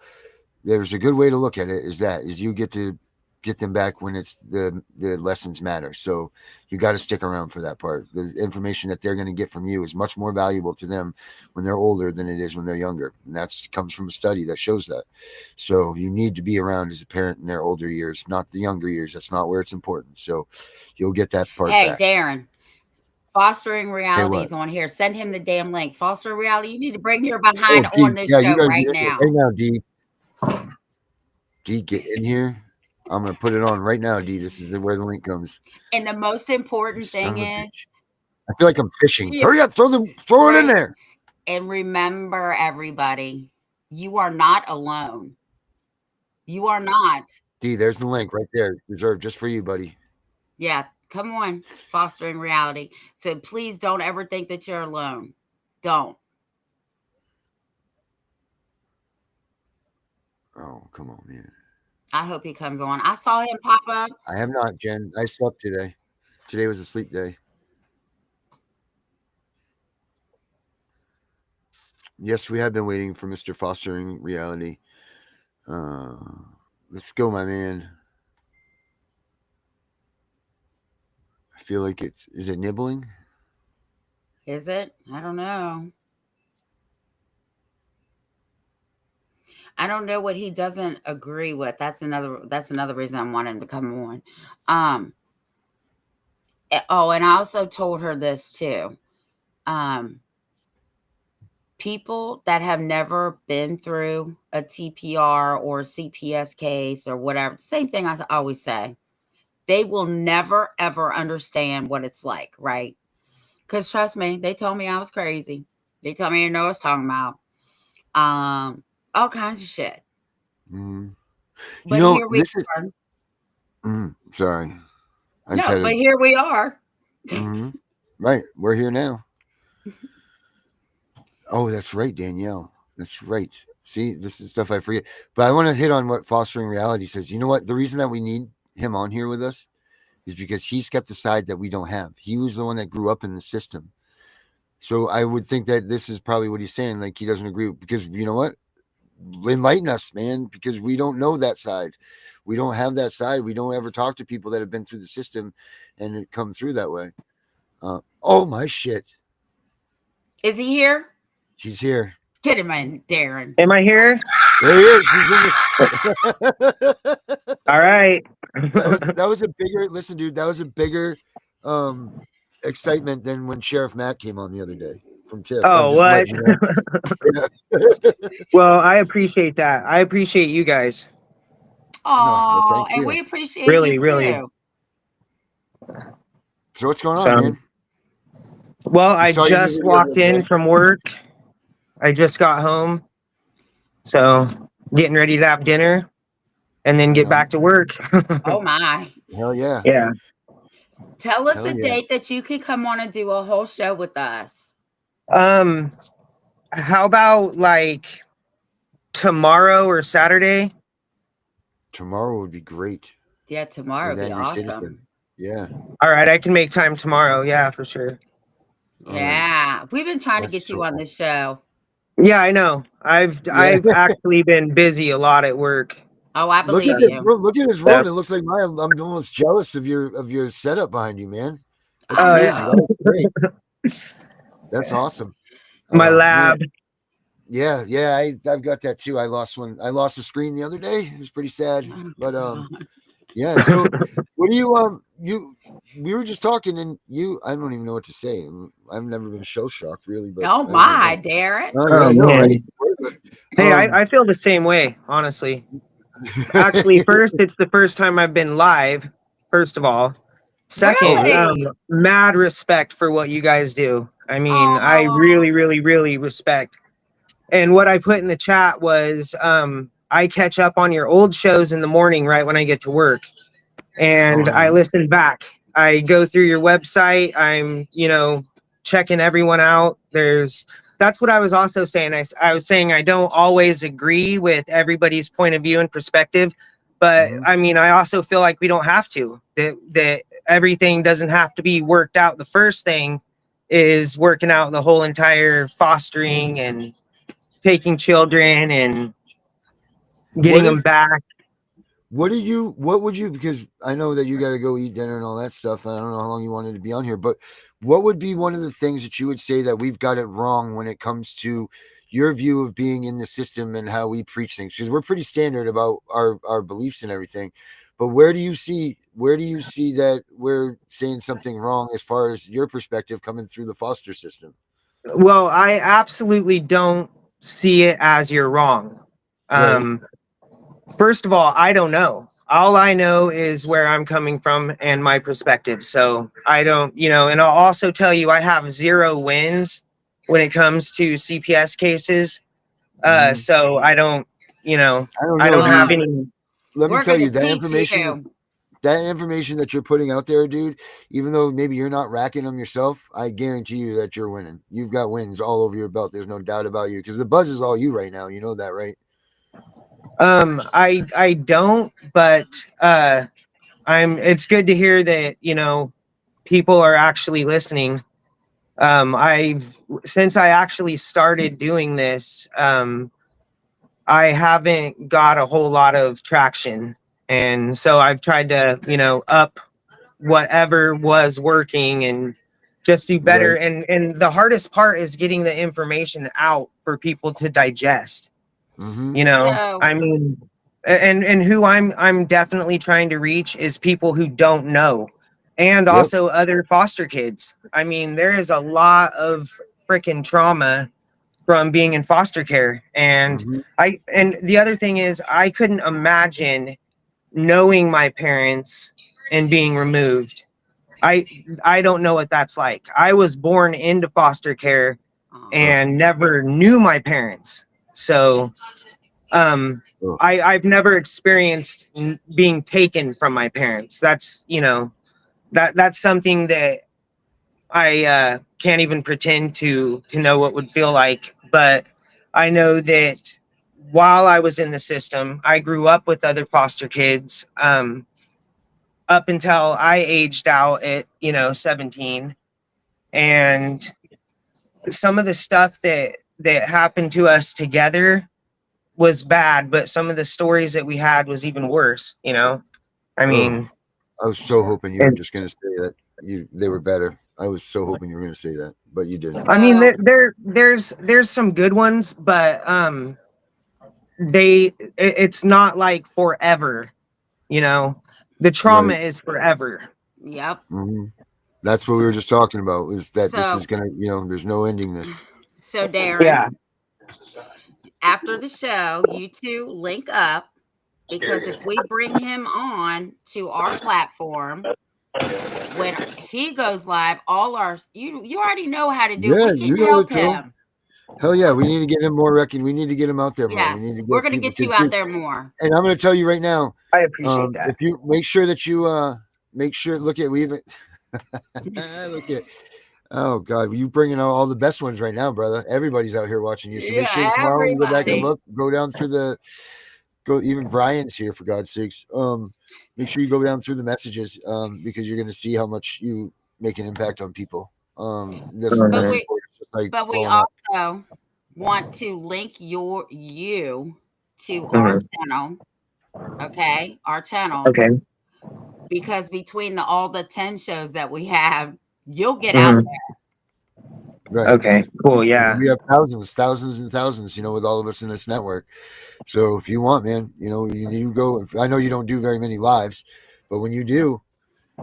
there's a good way to look at it, is you get to get them back when it's the lessons matter. So you got to stick around for that part. The information that they're going to get from you is much more valuable to them when they're older than it is when they're younger. And that's comes from a study that shows that. So you need to be around as a parent in their older years, not the younger years. That's not where it's important. So you'll get that part Hey, back. Darren, Fostering Reality what? is on here. Send him the damn link. Fostering Reality, you need to bring your Oh, behind D, on this yeah, you show got to right get in here now. right now, D. D, get in here. I'm going to put it on right now, D. This is where the link comes. And the most important Son thing of a is, bitch. I feel like I'm fishing. Yeah. Hurry up, throw it in there. And remember, everybody, you are not alone. You are not. D, there's the link right there, reserved just for you, buddy. Yeah, come on, Fostering Reality. So please don't ever think that you're alone. Don't. Oh, come on, man. I hope he comes on. I saw him pop up. I have not, Jen. I slept today. Today was a sleep day. Yes, we have been waiting for Mr. Fostering Reality. Let's go, my man. I feel like is it nibbling? Is it? I don't know. I don't know what he doesn't agree with. That's another reason I'm wanting to come on. Oh, and I also told her this too. People that have never been through a TPR or CPS case or whatever, same thing I always say, they will never ever understand what it's like, right? Because trust me, they told me I was crazy. They told me I didn't know what I was talking about. All kinds of shit. Mm-hmm. But here we are. Sorry. But here we are. Mm-hmm. Right. We're here now. Oh, that's right, Danielle. That's right. See, this is stuff I forget. But I want to hit on what Fostering Reality says. You know what? The reason that we need him on here with us is because he's got the side that we don't have. He was the one that grew up in the system. So I would think that this is probably what he's saying. Like, he doesn't agree, because you know what? Enlighten us, man, because we don't know that side. We don't have that side. We don't ever talk to people that have been through the system and it come through that way. Oh, my shit. Is he here? He's here. Get him in, Darren. Am I here? There he is. All right. that was a bigger, listen, dude, that was a bigger excitement than when Sheriff Matt came on the other day. from Tiff. I'm Oh, just what? letting you know. Yeah. Well, I appreciate that. I appreciate you guys. No, well, Oh, thank and you. we appreciate you Really, really. too. So what's going on, So, man? well, We I saw your new just video walked the other in day. from work. I just got home. So, getting ready to have dinner and then Right get on. back to work. Oh my. Hell yeah. Yeah. Tell us Hell a yeah. date that you could come on and do a whole show with us. Um, how about like tomorrow or Saturday? Tomorrow would be great. Yeah, tomorrow With would be Angry Citizen. awesome. Yeah. All right, I can make time tomorrow. Yeah, for sure. All right. Yeah. We've been trying to That's get so you on cool. this show. Yeah, I know. I've Yeah. I've actually been busy a lot at work. Oh, I Look believe at this you. room. Look at this Yeah. room. It looks like mine. I'm almost jealous of your setup behind you, man. That's I Oh, crazy. know. That was great. That's awesome. my Man, lab. yeah. I've got that too. I lost one. I lost a screen the other day. It was pretty sad. Oh, But God. yeah. So what do you we were just talking and I don't even know what to say. I've never been show shocked really, but Oh I don't know my, what. Darren. Oh yeah, Oh I know, right? man. Hey, I feel the same way, honestly. Actually, first, it's the first time I've been live, first of all. Second, really? Really? mad respect for what you guys do. I mean, I Oh, really, really, really respect. And what I put in the chat was I catch up on your old shows in the morning right when I get to work. And I Oh, listen back. I go through your website. I'm, checking everyone out. That's what I was also saying. I was saying I don't always agree with everybody's point of view and perspective, but mhm. I mean, I also feel like we don't have to. That everything doesn't have to be worked out. The first thing is working out the whole entire fostering and taking children and getting What them if back. what would you, because I know that you got to go eat dinner and all that stuff. And I don't know how long you wanted to be on here, but what would be one of the things that you would say that we've got it wrong when it comes to your view of being in the system and how we preach things? Because we're pretty standard about our beliefs and everything. But where do you see that we're saying something wrong as far as your perspective coming through the foster system? Well, I absolutely don't see it as you're wrong. Right. Um, First of all, I don't know. All I know is where I'm coming from and my perspective. So I don't, and I'll also tell you I have 0 wins when it comes to CPS cases. Mhm. So I don't, I don't I know, don't have dude. well, any. Let me we're tell going to you teach you. that information that you're putting out there, dude, even though maybe you're not racking them yourself, I guarantee you that you're winning. You've got wins all over your belt. There's no doubt about you, because the buzz is all you right now. You know that, right? I don't, but it's good to hear that, people are actually listening. I've Since I actually started doing this, I haven't got a whole lot of traction. And so I've tried to, up whatever was working and just do better. Right. And the hardest part is getting the information out for people to digest. Mm-hmm. So, I mean, and who I'm definitely trying to reach is people who don't know, and Yep. also other foster kids. I mean, there is a lot of freaking trauma from being in foster care, and Mm-hmm. and the other thing is I couldn't imagine knowing my parents and being removed. I I don't know what that's like. I was born into foster care oh, and never knew my parents. So um Oh. I've never experienced being taken from my parents. That's that's something that I can't even pretend to know what would feel like. But I know that while I was in the system, I grew up with other foster kids up until I aged out at 17. And some of the stuff that happened to us together was bad, but some of the stories that we had was even worse. I Oh. mean, I was so hoping you were just it's. gonna say that they were better. I was so hoping you were gonna say that, but you didn't. I mean, so, there's some good ones, but it's not like forever. You know, the trauma Right. is forever. yep. Mm-hmm. That's what we were just talking about, is that this So, is gonna, there's no ending this. so Darren, Yeah. after the show, you two link up, because if we bring him on to our platform, when he goes live, all our you already know how to do it. Yeah, We you can know the help drill. him. Hell yeah, we need to get him more we need to get him out there more. We need Yes, to we're get gonna people get you to out do. there more. And I'm going to tell you right now, I appreciate that. if you make sure that you make sure, look at, we even look at, oh God, you bringing out all the best ones right now, brother. Everybody's out here watching you. So make sure Yeah, tomorrow when you go back and everybody. look, go down through even Brian's here, for God's sakes. Make sure you go down through the messages, because you're going to see how much you make an impact on people. This But message we board is just like but we blowing up. also want to link you to our Mhm. channel. Okay, our channels, Okay. because between all the 10 shows that we have, you'll get out Mhm. Right. Okay. Cool. Yeah. We have thousands and thousands, with all of us in this network. So if you want, man, you go. I know you don't do very many lives, but when you do,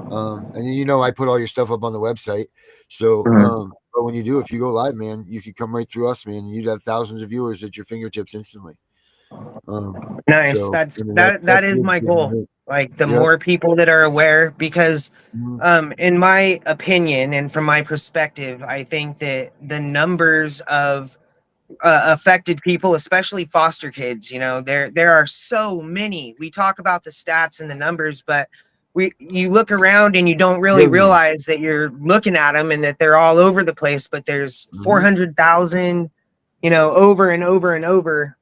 and I put all your stuff up on the website. So, Mhm. but when you do, if you go live, man, you could come right through us, man. And you'd have thousands of viewers at your fingertips instantly. Nice. So That's I mean, that that's is the my industry I'm goal. in. Like the Yep. more people that are aware, because Mhm. in my opinion and from my perspective, I think that the numbers of affected people, especially foster kids, there are so many. We talk about the stats and the numbers, but you look around and you don't really Billions. realize that you're looking at them and that they're all over the place. But there's Mhm. 400,000, over and over and over.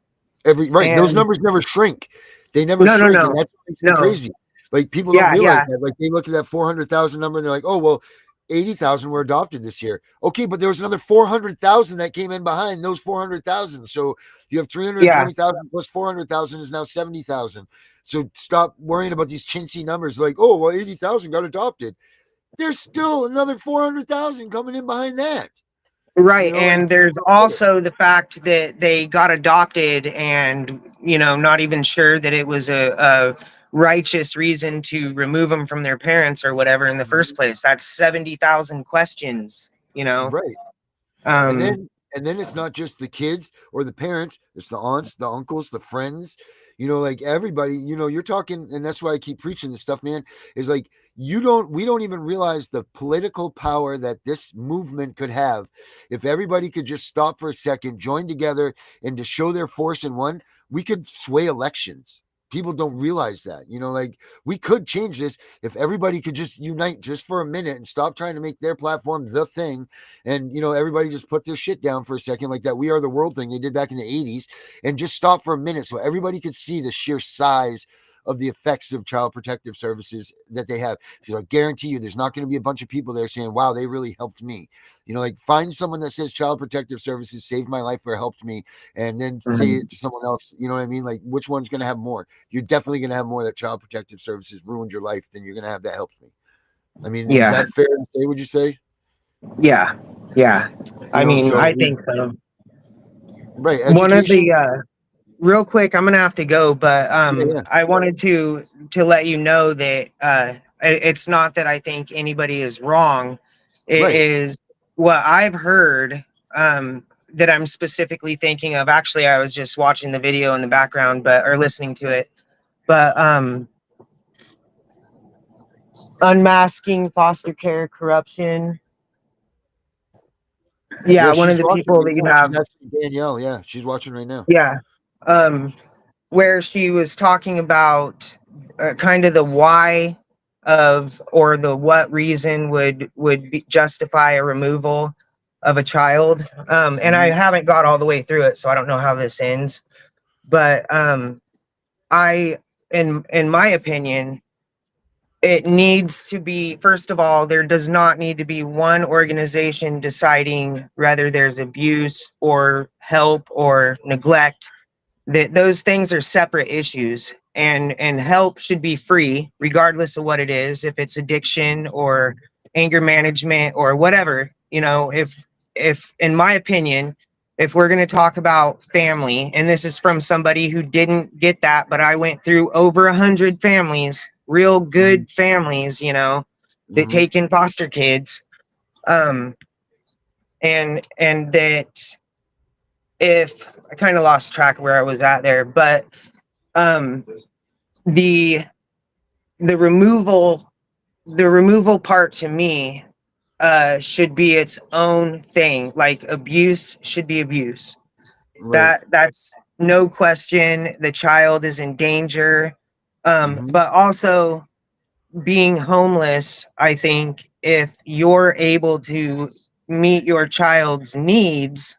Right. Those And numbers never shrink. They never no, no, shrink, and no, that's what makes me no. crazy. Like, people don't Yeah, realize yeah, that. Like, they look at that 400,000 number and they're like, "Oh, well, 80,000 were adopted this year." Okay, but there was another 400,000 that came in behind those 400,000. So you have yeah. 320,000 plus 400,000 is now 70,000. So stop worrying about these chintzy numbers. Like, oh, well, 80,000 got adopted. There's still another 400,000 coming in behind that. Right. Like, And there's also the fact that they got adopted and, not even sure that it was a righteous reason to remove them from their parents or whatever in the first place. That's 70,000 questions. right. And Um, then it's not just the kids or the parents, it's the aunts, the uncles, the friends, like everybody, you're talking, and that's why I keep preaching this stuff, man, is like, we don't even realize the political power that this movement could have if everybody could just stop for a second, join together, and to show their force in one, we could sway elections. People don't realize that, like, we could change this if everybody could just unite just for a minute and stop trying to make their platform the thing. And everybody just put their shit down for a second, like that We Are the World thing they did back in the 80s, and just stop for a minute so everybody could see the sheer size of the effects of child protective services that they have. Because I guarantee you there's not going to be a bunch of people there saying, wow, they really helped me. Like, find someone that says child protective services saved my life or helped me, and then say mhm. it to someone else. You know what I mean? Like, which one's going to have more? You're definitely going to have more that child protective services ruined your life than you're going to have that helped me. I mean, is Yeah, that fair to say, would you say? yeah, yeah. I mean, So I think so. right, One of the, education. real quick, I'm gonna have to go, but Yeah. I wanted to let you know that it's not that I think anybody is wrong. It Right. is what I've heard that I'm specifically thinking of. Actually, I was just watching the video in the background, or listening to it. But unmasking foster care corruption. Yeah, Yeah, one of she's the watching people right that you now. have. She's actually Danielle. Yeah, she's watching right now. Yeah. Um, where she was talking about kind of the why of, or the what reason justify a removal of a child. And I Mhm. haven't got all the way through it, so I don't know how this ends. But I, in my opinion, it needs to be, first of all, there does not need to be one organization deciding whether there's abuse or help or neglect. That those things are separate issues, and help should be free regardless of what it is, if it's addiction or anger management or whatever. If in my opinion, if we're going to talk about family, and this is from somebody who didn't get that, but I went through over 100 families, real Mhm. good families, that Mm-hmm. take in foster kids, um, and that if I kind of lost track of where I was at there, but um, the the removal the removal part to me should be its own thing. Like abuse should be abuse. Right. That's no question. The child is in danger. Mm-hmm. But also being homeless, I think if you're able to meet your child's needs,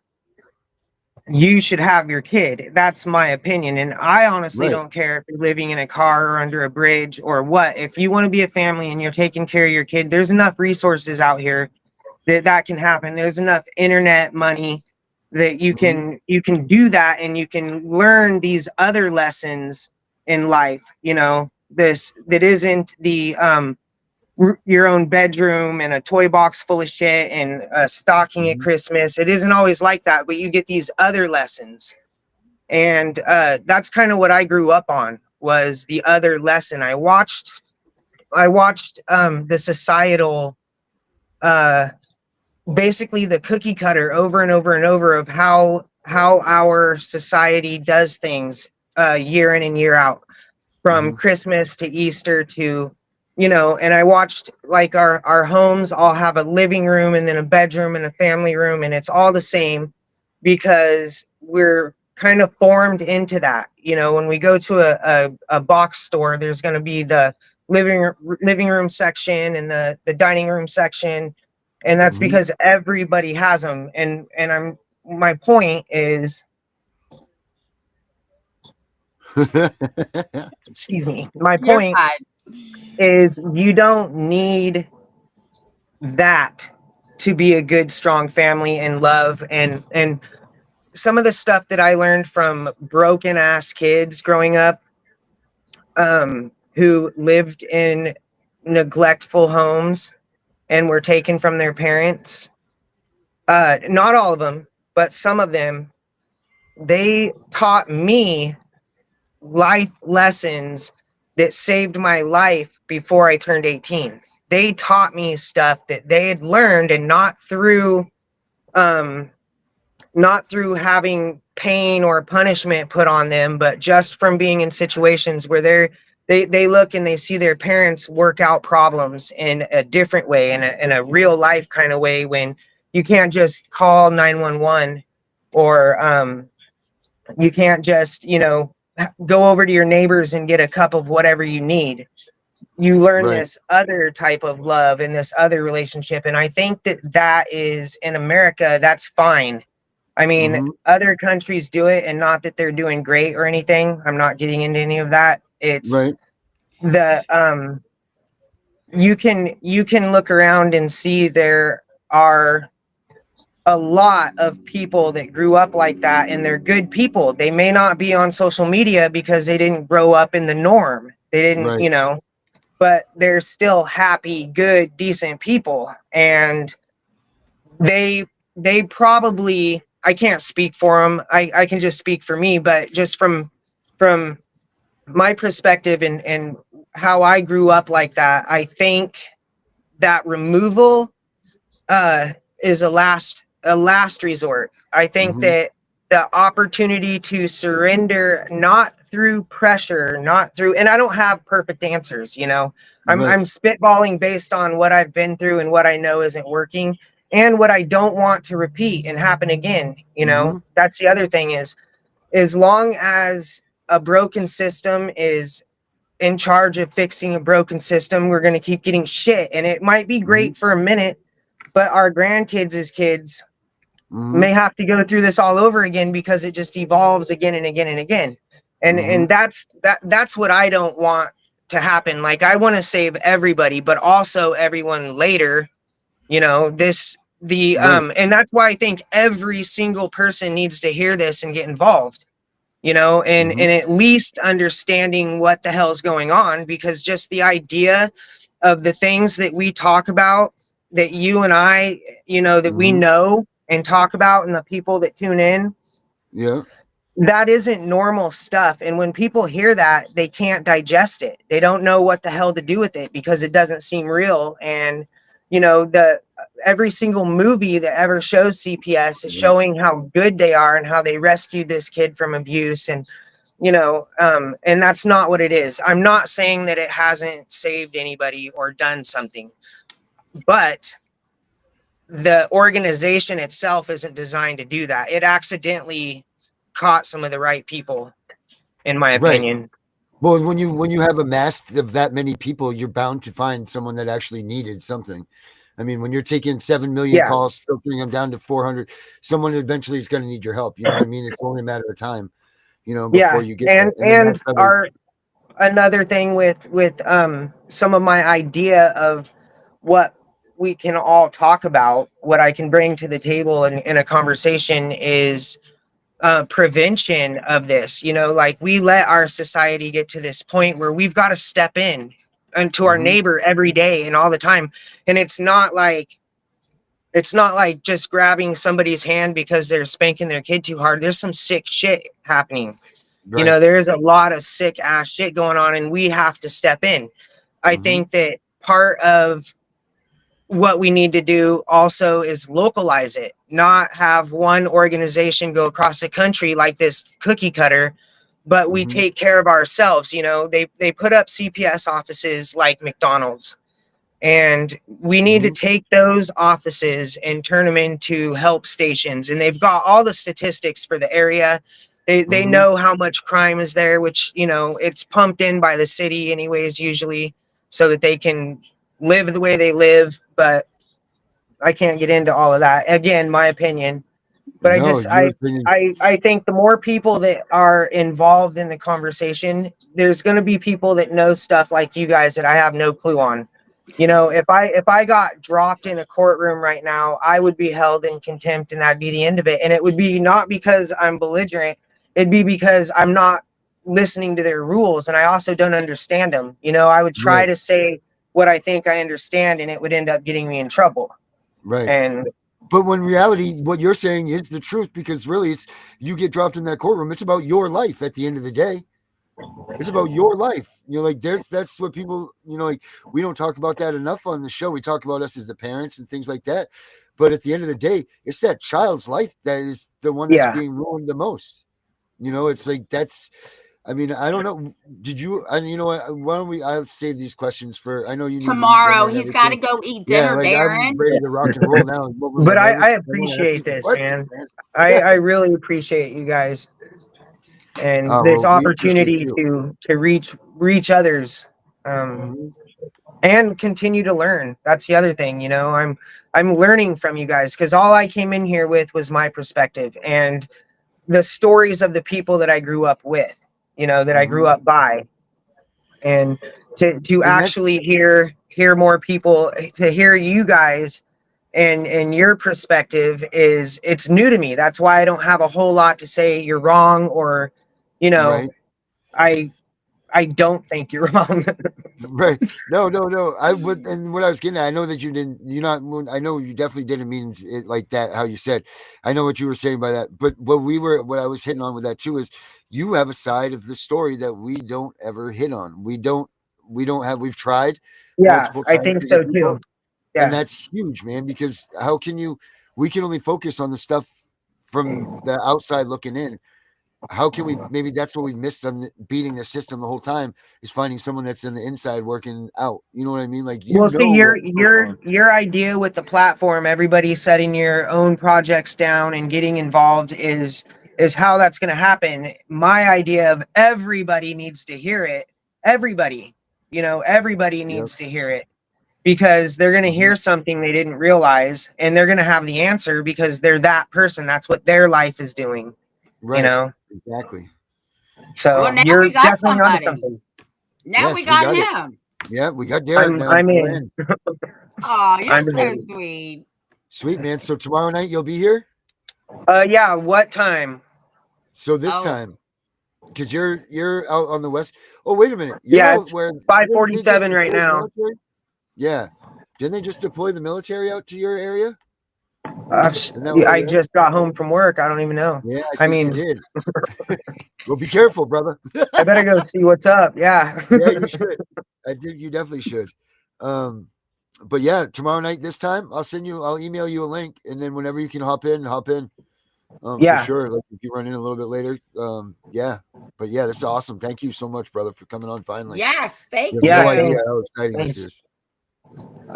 you should have your kid. That's my opinion. And I honestly Right. don't care if you're living in a car or under a bridge or what. If you want to be a family and you're taking care of your kid, there's enough resources out here that can happen. There's enough internet money that Mm-hmm. you can do that, and you can learn these other lessons in life, you know, this that isn't the your own bedroom and a toy box full of shit and a stocking at Mm-hmm. Christmas. It isn't always like that, but you get these other lessons. And that's kind of what I grew up on, was the other lesson. I watched the societal, uh basically the cookie cutter over and over and over of how our society does things year in and year out, from Mm-hmm. Christmas to Easter to, you know. And I watched like our homes all have a living room and then a bedroom and a family room, and it's all the same because we're kind of formed into that. You know, when we go to a box store, there's going to be the living room section and the dining room section, and that's Mm-hmm. because everybody has them. And I'm my point is, excuse me, my You're point fine. is you don't need that to be a good strong family and love. And some of the stuff that I learned from broken ass kids growing up, who lived in neglectful homes and were taken from their parents, not all of them, but some of them, they taught me life lessons that saved my life before I turned 18. They taught me stuff that they had learned, and um not through having pain or punishment put on them, but just from being in situations where they look and they see their parents work out problems in a different way, in a real life kind of way, when you can't just call 911, or you can't just, you know, go over to your neighbors and get a cup of whatever you need. You learn Right. this other type of love and this other relationship. And I think that is, in America, that's fine. I mean, Mm-hmm. other countries do it, and not that they're doing great or anything. I'm not getting into any of that. It's Right. the you can look around and see there are a lot of people that grew up like that, and they're good people. They may not be on social media because they didn't grow up in the norm. They didn't, Right. you know, but they're still happy, good, decent people. And they they probably, I can't speak for them. I can just speak for me, but just from my perspective and how I grew up like that, I think that removal uh is a last resort. I think Mm-hmm. that the opportunity to surrender, not through pressure, not through, and I don't have perfect answers, you know. I'm Right. spitballing based on what I've been through and what I know isn't working, and what I don't want to repeat and happen again, you know. Mm-hmm. That's the other thing is, as long as a broken system is in charge of fixing a broken system, we're going to keep getting shit. And it might be Mm-hmm. great for a minute, but our grandkids as kids Mm-hmm. may have to go through this all over again, because it just evolves again and again and again. Mm-hmm. And that's what I don't want to happen. Like, I want to save everybody, but also everyone later, you know. This the Right. And that's why I think every single person needs to hear this and get involved, you know, Mm-hmm. and at least understanding what the hell's going on. Because just the idea of the things that we talk about, that you and I, you know, that we Mm-hmm. know and talk about, and the people that tune in, Yeah. that isn't normal stuff. And when people hear that, they can't digest it. They don't know what the hell to do with it because it doesn't seem real. And, you know, every single movie that ever shows CPS is showing how good they are and how they rescued this kid from abuse. And, you know, and that's not what it is. I'm not saying that it hasn't saved anybody or done something, but the organization itself isn't designed to do that. It accidentally caught some of the right people, in my Right. opinion. Well, when you have a mass of that many people, you're bound to find someone that actually needed something. I mean, when you're taking 7 million Yeah. calls, filtering them down to 400, someone eventually is going to need your help. You know what I mean? It's only a matter of time, you know, Yeah. before you get And there. And then that's how they, another thing with some of my idea of what we can all talk about, what I can bring to the table in a conversation is prevention of this. You know, like we let our society get to this point where we've got to step in and to our Mhm. neighbor every day and all the time. And it's not like just grabbing somebody's hand because they're spanking their kid too hard. There's some sick shit happening. You Right. know, there's a lot of sick ass shit going on, and we have to step in. I Mhm. think that part of what we need to do also is localize it, not have one organization go across the country like this cookie cutter, but we Mhm. take care of ourselves. You know, they put up CPS offices like McDonald's, and we need to Mhm. take those offices and turn them into help stations. And they've got all the statistics for the area. They Mhm. know how much crime is there, which, you know, it's pumped in by the city anyways, usually, so that they can live the way they live. But I can't get into all of that. Again, my opinion. But I No, just your opinion. I think the more people that are involved in the conversation, there's going to be people that know stuff like you guys that I have no clue on. You know, if I got dropped in a courtroom right now, I would be held in contempt and that'd be the end of it. And it would be not because I'm belligerent, it'd be because I'm not listening to their rules and I also don't understand them. You know, I would try Right. to say what I think I understand and it would end up getting me in trouble. Right. And But when reality, what you're saying is the truth, because really it's you get dropped in that courtroom. It's about your life at the end of the day. It's about your life. You know, like that's what people, you know, like we don't talk about that enough on the show. We talk about us as the parents and things like that. But at the end of the day, it's that child's life that is the one that's yeah, being ruined the most. You know, it's like that's I mean, I don't know. Did you you know what, why don't we I'll save these questions for I know you need to eat Tomorrow, dinner and he's got to everything. go eat Yeah, dinner, like I'm Darren. ready to rock and roll now. I'm over my but nervous. I I want to ask you appreciate some this, questions, man. man. I really appreciate you guys and this Well, we appreciate opportunity you. to reach others, um, Mhm. and continue to learn. That's the other thing, you know. I'm learning from you guys because all I came in here with was my perspective and the stories of the people that I grew up with, you know, that I grew Mhm. up by, and to And that's actually hear more people, to hear you guys and your perspective is it's new to me. That's why I don't have a whole lot to say you're wrong or, you know, right. I I don't think you're wrong. Right. No, no, no. I would, and what I was getting at, I know that you didn't, you're not, I know you definitely didn't mean it like that, how you said. I know what you were saying by that. But what I was hitting on with that too is you have a side of the story that we don't ever hit on. We've tried Yeah, multiple I times think to so get people, too. and Yeah. that's huge, man, because we can only focus on the stuff from the outside looking in. How can we maybe that's what we've missed on beating the system the whole time is finding someone that's in the inside working out. You know what I mean? Like you Well, see, know what's going on. your idea with the platform, everybody setting your own projects down and getting involved is how that's going to happen. My idea of everybody needs to hear it. Everybody, you know, everybody Yep. needs to hear it because they're going to Mhm. hear something they didn't realize and they're going to have the answer because they're that person. That's what their life is doing, you Right. know? Exactly. Well, So now you're we got definitely onto somebody. something. Now we Yes, we got got it. him. Yeah, we got Derek now. I'm We're in. in. Oh, you're I'm so in. sweet. Sweet, man. So tomorrow night you'll be here? Yeah, what time? So this Oh, time, because you're out on the west. Oh, wait a minute. You're Yeah, out it's where they just 5:47 right deployed the now. military? Yeah. Didn't they just deploy the military out to your area? Isn't that what I it is? just got home from work. I don't even know. Yeah, I think you mean, did. Well, be careful, brother. I better go see what's up. Yeah. Yeah, you should. You definitely should. But yeah, tomorrow night this time, I'll email you a link, and then whenever you can hop in. For Yeah. sure. Like if you run in a little bit later. Yeah. But yeah, this is awesome. Thank you so much, brother, for coming on finally. Yes, thank You you. have Yeah, no idea thanks. how exciting this Thanks. is.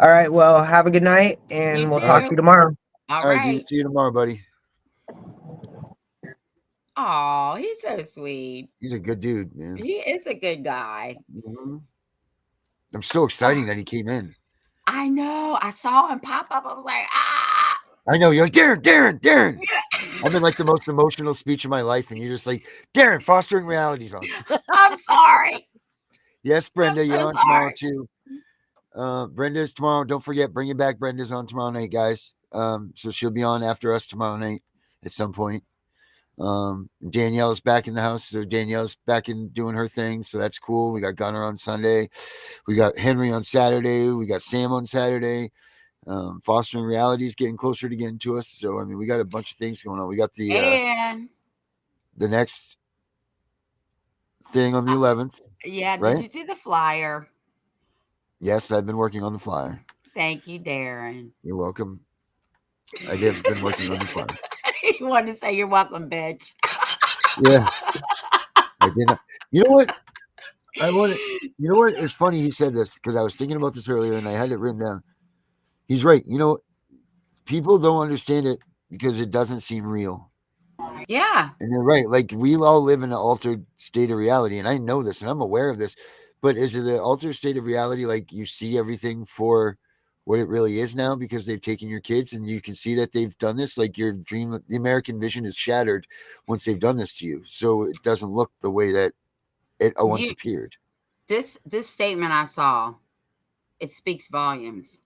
All right. Well, have a good night, and You we'll too. talk to you tomorrow. All All right, dude. right. See you tomorrow, buddy. Oh, he's so sweet. He's a good dude, man. He is a good guy. Mhm. I'm so exciting that he came in. I know. I saw him pop up. I was like, ah. I know. You're like, Darren. I've been like the most emotional speech of my life, and you're just like, Darren, Fostering Reality's on. I'm sorry. Yes, Brenda, I'm you're so on tomorrow sorry. too. Brenda's tomorrow. Don't forget, bringing back Brenda's on tomorrow night, guys. So she'll be on after us tomorrow night at some point. Danielle's back in the house, so Danielle's back in doing her thing, so that's cool. We got Gunnar on Sunday, we got Henry on Saturday, we got Sam on Saturday. Fostering Reality is getting closer to getting to us, so I mean, we got a bunch of things going on. We got the next thing on the 11th. Yeah, right? did you do the flyer? Yes, I've been working on the flyer. Thank you, Darren. You're welcome. I have been working on the flyer. You wanted to say you're welcome, bitch. Yeah. I did not. You know what? You know what? It's funny he said this because I was thinking about this earlier and I had it written down. He's right. You know, people don't understand it because it doesn't seem real. Yeah. And you're right. Like we all live in an altered state of reality. And I know this and I'm aware of this. But is it an altered state of reality? Like you see everything for what it really is now because they've taken your kids and you can see that they've done this. Like your dream, the American vision is shattered once they've done this to you. So it doesn't look the way that it once appeared. This statement I saw, it speaks volumes.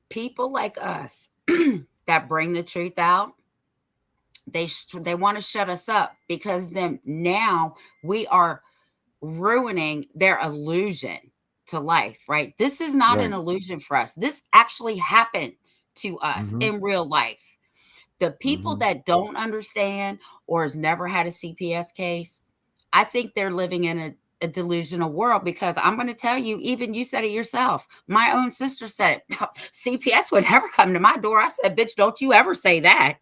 People like us that bring the truth out, they want to shut us up because then now we are ruining their illusion to life, right? This is not an illusion for us. This actually happened to us in real life. The people that don't understand or has never had a CPS case, I think they're living in a delusional world because I'm going to tell you, even you said it yourself. My own sister said, CPS would never come to my door. I said, bitch, don't you ever say that.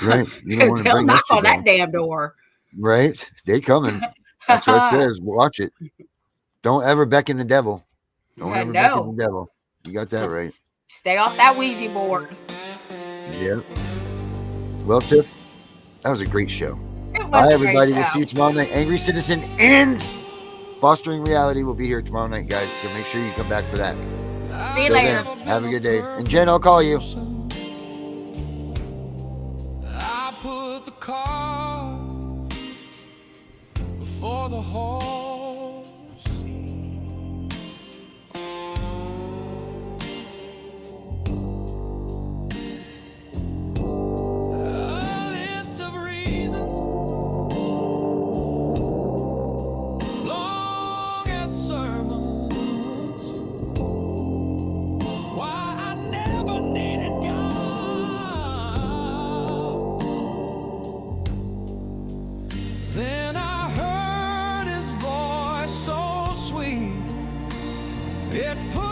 Right. You don't want to They'll bring knock that on that damn door. Right. They coming. That's what it says. Watch it. Don't ever beckon the devil. Don't ever beckon the devil. You got that right. Stay off that Ouija board. Yeah. Well, Tiff, that was a great show. Bye, everybody. We'll see you tomorrow night. Angry Citizen and Fostering Reality will be here tomorrow night, guys. So make sure you come back for that. See you later. Then, have a good day. And Jen, I'll call you. I put the cart before the horse. A list of reasons, long as sermons, why I never needed God. Then I heard his voice so sweet, it put